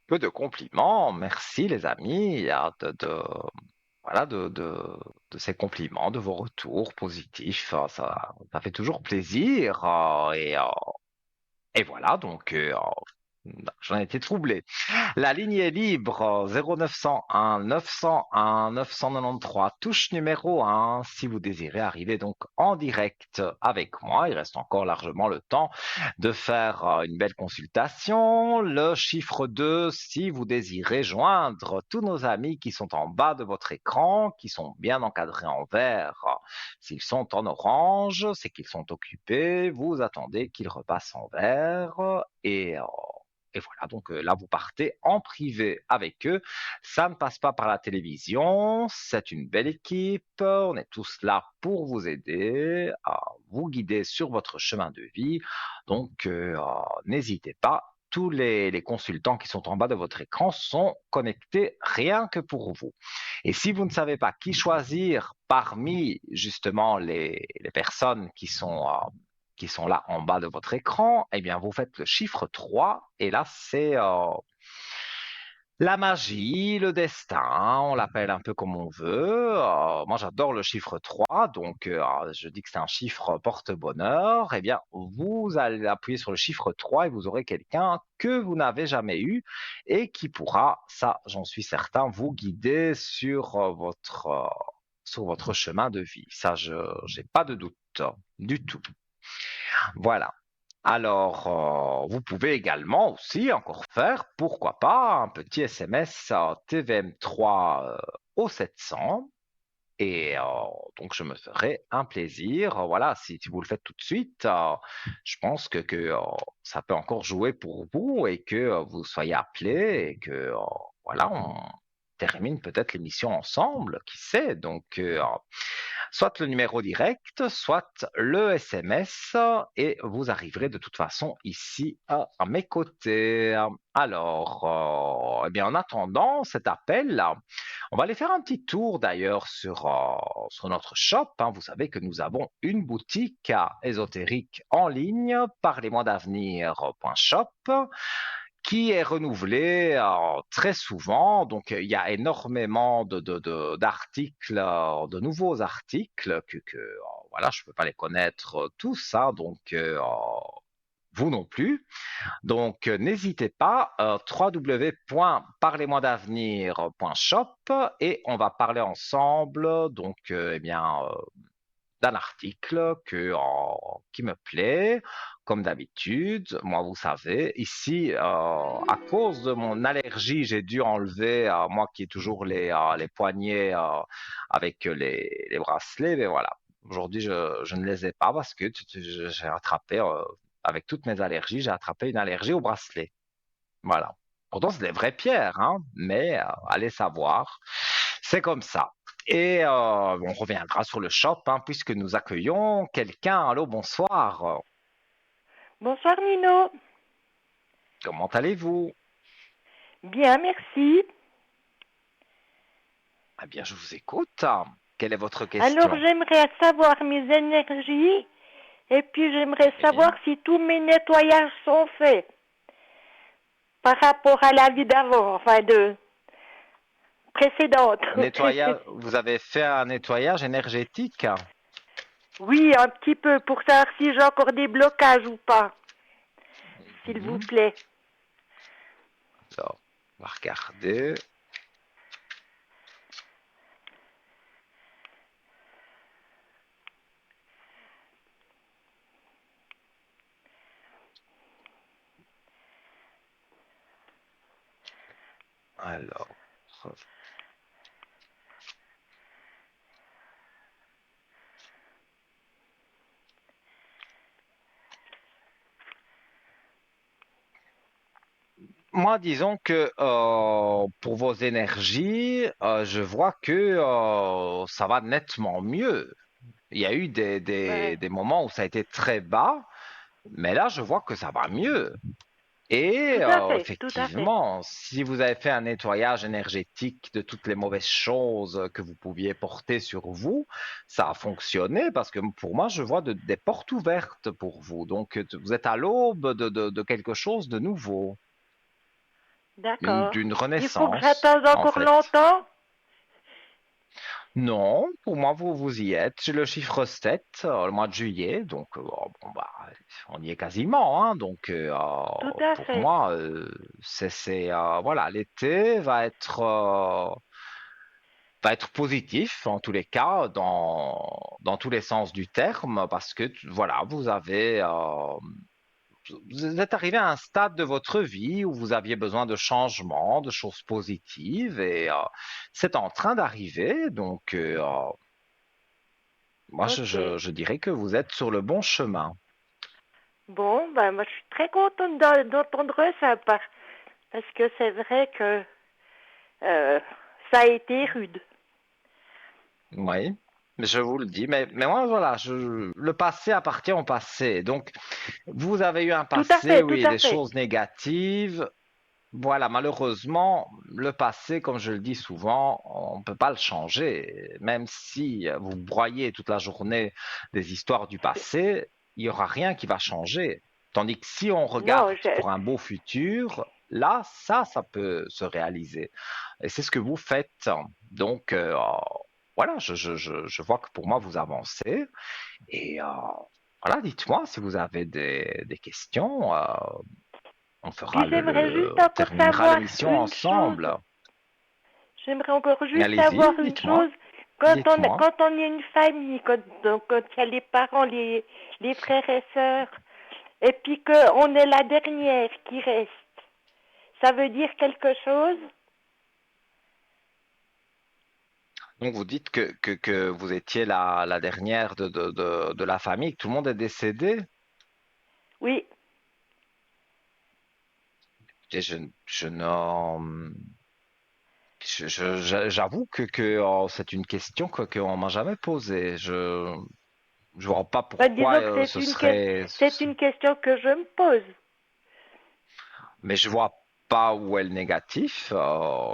Peu de compliments. Merci, les amis, voilà, de ces compliments, de vos retours positifs. Ça fait toujours plaisir. Et voilà, donc, j'en ai été troublé. La ligne est libre, 0901 901 993, touche numéro 1, si vous désirez arriver donc en direct avec moi. Il reste encore largement le temps de faire une belle consultation. Le chiffre 2, si vous désirez joindre tous nos amis qui sont en bas de votre écran, qui sont bien encadrés en vert. S'ils sont en orange, c'est qu'ils sont occupés. Vous attendez qu'ils repassent en vert et voilà, donc là, vous partez en privé avec eux. Ça ne passe pas par la télévision. C'est une belle équipe. On est tous là pour vous aider, à vous guider sur votre chemin de vie. Donc, n'hésitez pas. Tous les consultants qui sont en bas de votre écran sont connectés rien que pour vous. Et si vous ne savez pas qui choisir parmi justement les personnes qui sont là en bas de votre écran, eh bien, vous faites le chiffre 3 et là, c'est la magie, le destin, on l'appelle un peu comme on veut. Moi, j'adore le chiffre 3, donc je dis que c'est un chiffre porte-bonheur. Eh bien, vous allez appuyer sur le chiffre 3 et vous aurez quelqu'un que vous n'avez jamais eu et qui pourra, ça, j'en suis certain, vous guider sur votre chemin de vie. Ça, je n'ai pas de doute du tout. Voilà. Alors, vous pouvez également aussi encore faire, pourquoi pas, un petit SMS à TVM3 au 700. Et donc, je me ferai un plaisir. Voilà, si vous le faites tout de suite, je pense que ça peut encore jouer pour vous et que vous soyez appelé et que voilà, on termine peut-être l'émission ensemble, qui sait. Donc, soit le numéro direct, soit le SMS, et vous arriverez de toute façon ici à mes côtés. Alors, eh bien, en attendant cet appel, on va aller faire un petit tour d'ailleurs sur notre shop, hein. Vous savez que nous avons une boutique ésotérique en ligne, parlez-moi d'avenir.shop, qui est renouvelée très souvent. Donc, il y a énormément d'articles, de nouveaux articles voilà, je ne peux pas les connaître tous, hein, donc vous non plus. Donc, n'hésitez pas, www.parlez-moi-d'avenir.shop et on va parler ensemble, donc, eh bien, d'un article qui me plaît. Comme d'habitude, moi, vous savez, ici, à cause de mon allergie, j'ai dû enlever, moi qui ai toujours les poignets avec les bracelets, mais voilà. Aujourd'hui, je ne les ai pas parce que j'ai attrapé, avec toutes mes allergies, j'ai attrapé une allergie au bracelet. Voilà. Pourtant, c'est des vraies pierres, hein, mais allez savoir. C'est comme ça. Et on reviendra sur le shop, hein, puisque nous accueillons quelqu'un. Allô, bonsoir. Bonsoir Nino. Comment allez-vous? Bien, merci. Eh bien, je vous écoute. Quelle est votre Alors question? j'aimerais savoir mes énergies et puis j'aimerais Oui. savoir si tous mes nettoyages sont faits par rapport à la vie d'avant, enfin de précédente. Nettoyage, vous avez fait un nettoyage énergétique? Oui, un petit peu pour savoir si j'ai encore des blocages ou pas, s'il vous Mhm. plaît. Alors, on va regarder. Alors, moi, disons que pour vos énergies, je vois que ça va nettement mieux. Il y a eu Ouais. des moments où ça a été très bas, mais là, je vois que ça va mieux. Et Tout à fait, tout à fait. effectivement, si vous avez fait un nettoyage énergétique de toutes les mauvaises choses que vous pouviez porter sur vous, ça a fonctionné parce que pour moi, je vois des portes ouvertes pour vous. Donc, vous êtes à l'aube de quelque chose de nouveau, D'accord. d'une Il faut que renaissance, j'attende en encore fait. longtemps? Non, pour moi, vous y êtes. J'ai le chiffre 7, le mois de juillet, donc bon, bah, on y est quasiment, hein. Donc, Tout à pour fait. moi, voilà, l'été va être positif en tous les cas, dans tous les sens du terme, parce que voilà, vous êtes arrivé à un stade de votre vie où vous aviez besoin de changements, de choses positives, et c'est en train d'arriver. Donc, moi, Ok. je dirais que vous êtes sur le bon chemin. Bon, ben moi je suis très contente d'entendre ça parce que c'est vrai que euh, ça a été rude. Oui, je vous le dis. Mais moi, voilà, le passé appartient au passé. Donc, vous avez eu un Tout à passé, fait, tout oui, à des fait. choses négatives. Voilà, malheureusement, le passé, comme je le dis souvent, on ne peut pas le changer. Même si vous broyez toute la journée des histoires du passé, il n'y aura rien qui va changer. Tandis que si on Non, regarde pour un beau futur, là, ça peut se réaliser. Et c'est ce que vous faites. Donc, voilà, je vois que pour moi, vous avancez. Et voilà, dites-moi si vous avez des questions. On fera puis j'aimerais juste on encore terminera savoir l'émission une chose. ensemble. J'aimerais encore juste Allez-y, savoir une dites-moi, chose. Quand dites-moi. quand on est une famille, quand il y a les parents, les frères et sœurs, et puis qu'on est la dernière qui reste, ça veut dire quelque chose? Donc vous dites que vous étiez la dernière de la famille, que tout le monde est décédé. Oui. Et je n'en- j'avoue que c'est une question qu'on m'a jamais posée. Je vois pas Ben, pourquoi disons que ce serait, c'est une question que je me pose. mais je vois pas où est le négatif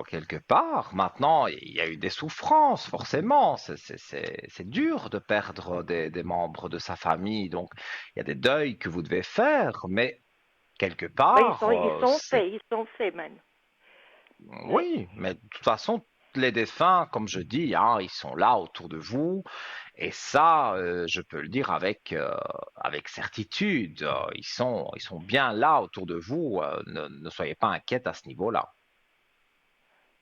quelque part. Maintenant, il y a eu des souffrances, forcément. C'est dur de perdre des membres de sa famille. Donc, il y a des deuils que vous devez faire, mais quelque Ben, part, ils sont faits, man. Oui. oui, mais de toute façon, les défunts, comme je dis, hein, ils sont là autour de vous. Et ça, je peux le dire avec certitude. Ils sont bien là autour de vous. Ne soyez pas inquiète à ce niveau-là.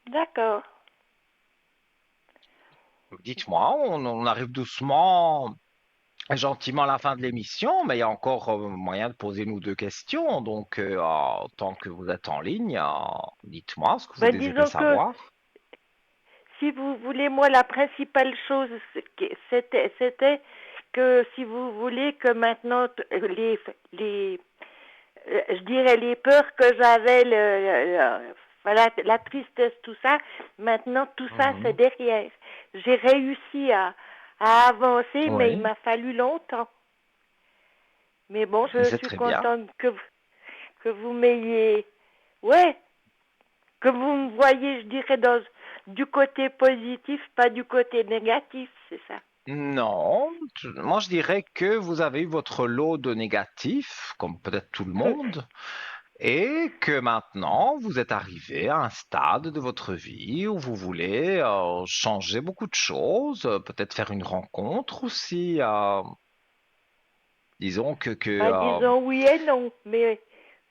D'accord. Dites-moi, on arrive doucement gentiment à la fin de l'émission, mais il y a encore moyen de poser une ou deux questions. Donc, tant que vous êtes en ligne, dites-moi ce que vous Ben, désirez disons que savoir. si vous voulez, moi, la principale chose, c'était que si vous voulez que maintenant je dirais les peurs que j'avais, voilà, la tristesse, tout ça, maintenant tout ça c'est Mhm. derrière. J'ai réussi à avancer, mais il Oui, m'a fallu longtemps. Mais bon, mais je c'est suis très bien. contente que vous m'ayez, ouais, que vous me voyez, je dirais, du côté positif, pas du côté négatif, c'est ça. Non, moi je dirais que vous avez eu votre lot de négatifs, comme peut-être tout le monde, et que maintenant vous êtes arrivé à un stade de votre vie où vous voulez changer beaucoup de choses, peut-être faire une rencontre aussi. Disons Ben, disons oui et non, mais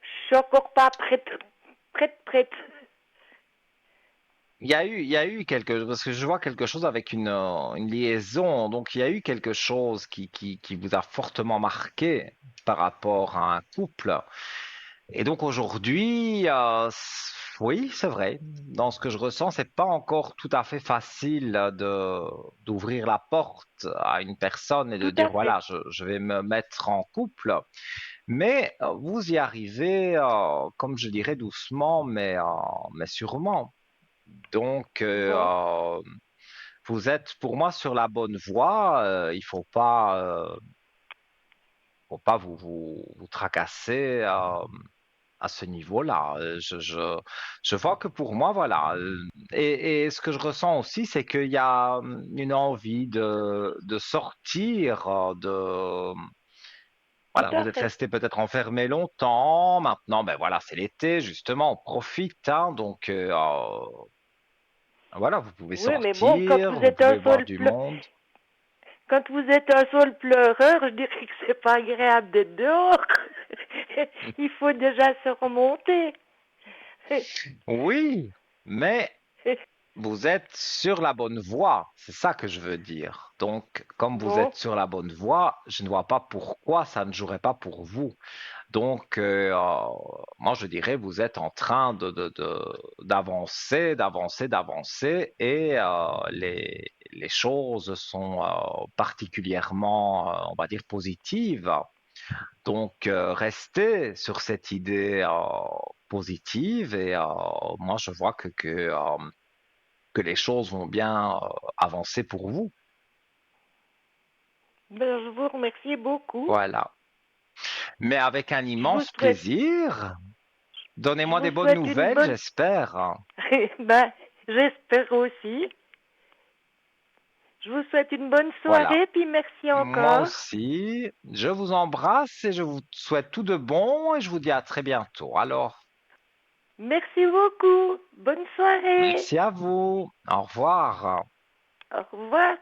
je suis encore pas prête. il y a eu quelque, parce que je vois quelque chose avec une liaison, donc il y a eu quelque chose qui vous a fortement marqué par rapport à un couple. Et donc aujourd'hui, oui, c'est vrai. Dans ce que je ressens, c'est pas encore tout à fait facile d'ouvrir la porte à une personne et de Tout dire à fait. voilà, je vais me mettre en couple. Mais vous y arrivez, comme je dirais doucement, mais sûrement. Donc Bon. vous êtes pour moi sur la bonne voie. Il faut pas vous tracasser. À ce niveau-là. Je vois que pour moi, voilà. Et ce que je ressens aussi, c'est qu'il y a une envie de sortir, Tout voilà, à vous êtes fait. resté peut-être enfermé longtemps. Maintenant, ben voilà, c'est l'été, justement, on profite, hein, donc voilà, vous pouvez Oui, mais bon, sortir, vous pouvez voir du monde. quand vous êtes un seul pleureur, je dirais que c'est pas agréable d'être dehors. Il faut déjà se remonter. Oui, mais vous êtes sur la bonne voie, c'est ça que je veux dire. Donc, comme vous Bon, êtes sur la bonne voie, je ne vois pas pourquoi ça ne jouerait pas pour vous. Donc, moi, je dirais, vous êtes en train d'avancer, d'avancer, d'avancer, et les choses sont particulièrement, on va dire, positives. Donc, restez sur cette idée positive, et moi, je vois que les choses vont bien avancer pour vous. ben, je vous remercie beaucoup. Voilà. Mais avec un Je vous immense souhaite, plaisir. je Donnez-moi vous des bonnes souhaite une nouvelles, bonne, j'espère. ben, j'espère aussi. Je vous souhaite une bonne Voilà. soirée, puis merci Moi encore. aussi, je vous embrasse et je vous souhaite tout de bon et je vous dis à très bientôt. Alors, Merci beaucoup. Bonne soirée. merci à vous. Au revoir. Au revoir.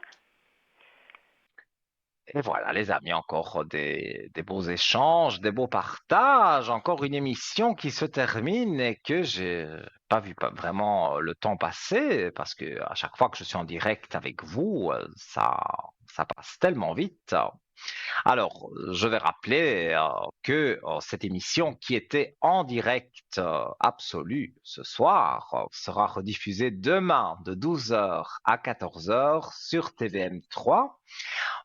Et voilà, les amis, encore des beaux échanges, des beaux partages, encore une émission qui se termine et que j'ai pas vu pas vraiment le temps passer parce que à chaque fois que je suis en direct avec vous, ça passe tellement vite. Alors, je vais rappeler que cette émission qui était en direct absolu ce soir sera rediffusée demain de 12 heures à 14 heures sur TVM3.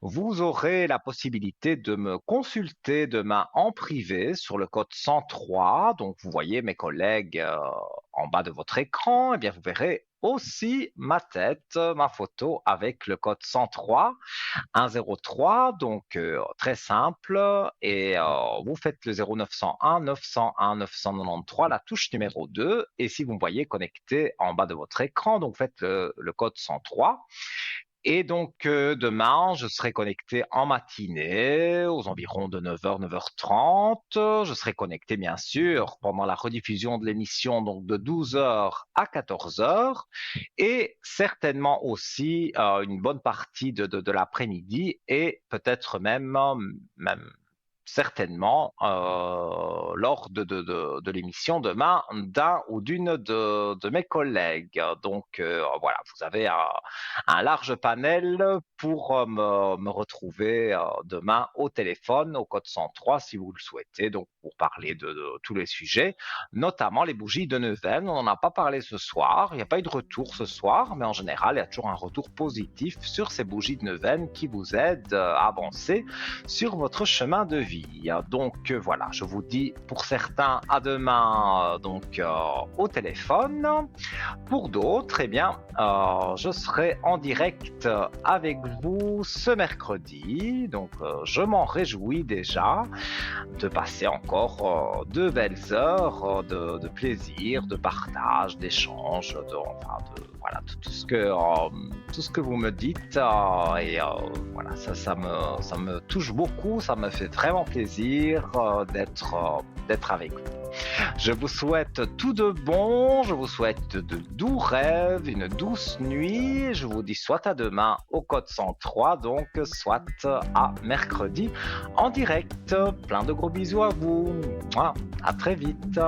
Vous aurez la possibilité de me consulter demain en privé sur le code 103. Donc, vous voyez mes collègues en bas de votre écran. Eh bien, vous verrez aussi ma tête, ma photo avec le code 103. 103, donc très simple, et vous faites le 0901 901 993, la touche numéro 2, et si vous me voyez connecté en bas de votre écran, donc faites le code 103. Et donc demain, je serai connecté en matinée aux environs de 9h, 9h30. Je serai connecté bien sûr pendant la rediffusion de l'émission donc de 12h à 14h et certainement aussi une bonne partie de l'après-midi et peut-être même certainement lors de l'émission demain d'un ou d'une de mes collègues. Donc voilà, vous avez un large panel pour me retrouver demain au téléphone, au code 103 si vous le souhaitez, donc pour parler de tous les sujets, notamment les bougies de neuvaine. On n'en a pas parlé ce soir, il n'y a pas eu de retour ce soir, mais en général, il y a toujours un retour positif sur ces bougies de neuvaine qui vous aident à avancer sur votre chemin de vie. Donc voilà, je vous dis pour certains à demain au téléphone. Pour d'autres, eh bien, je serai en direct avec vous ce mercredi. Donc je m'en réjouis déjà de passer encore de belles heures de plaisir, de partage, d'échange, voilà, tout ce que vous me dites. Voilà, ça me touche beaucoup, ça me fait vraiment plaisir d'être avec vous. Je vous souhaite tout de bon, je vous souhaite de doux rêves, une douce nuit. Je vous dis soit à demain au code 103, donc soit à mercredi en direct. Plein de gros bisous à vous. À très vite.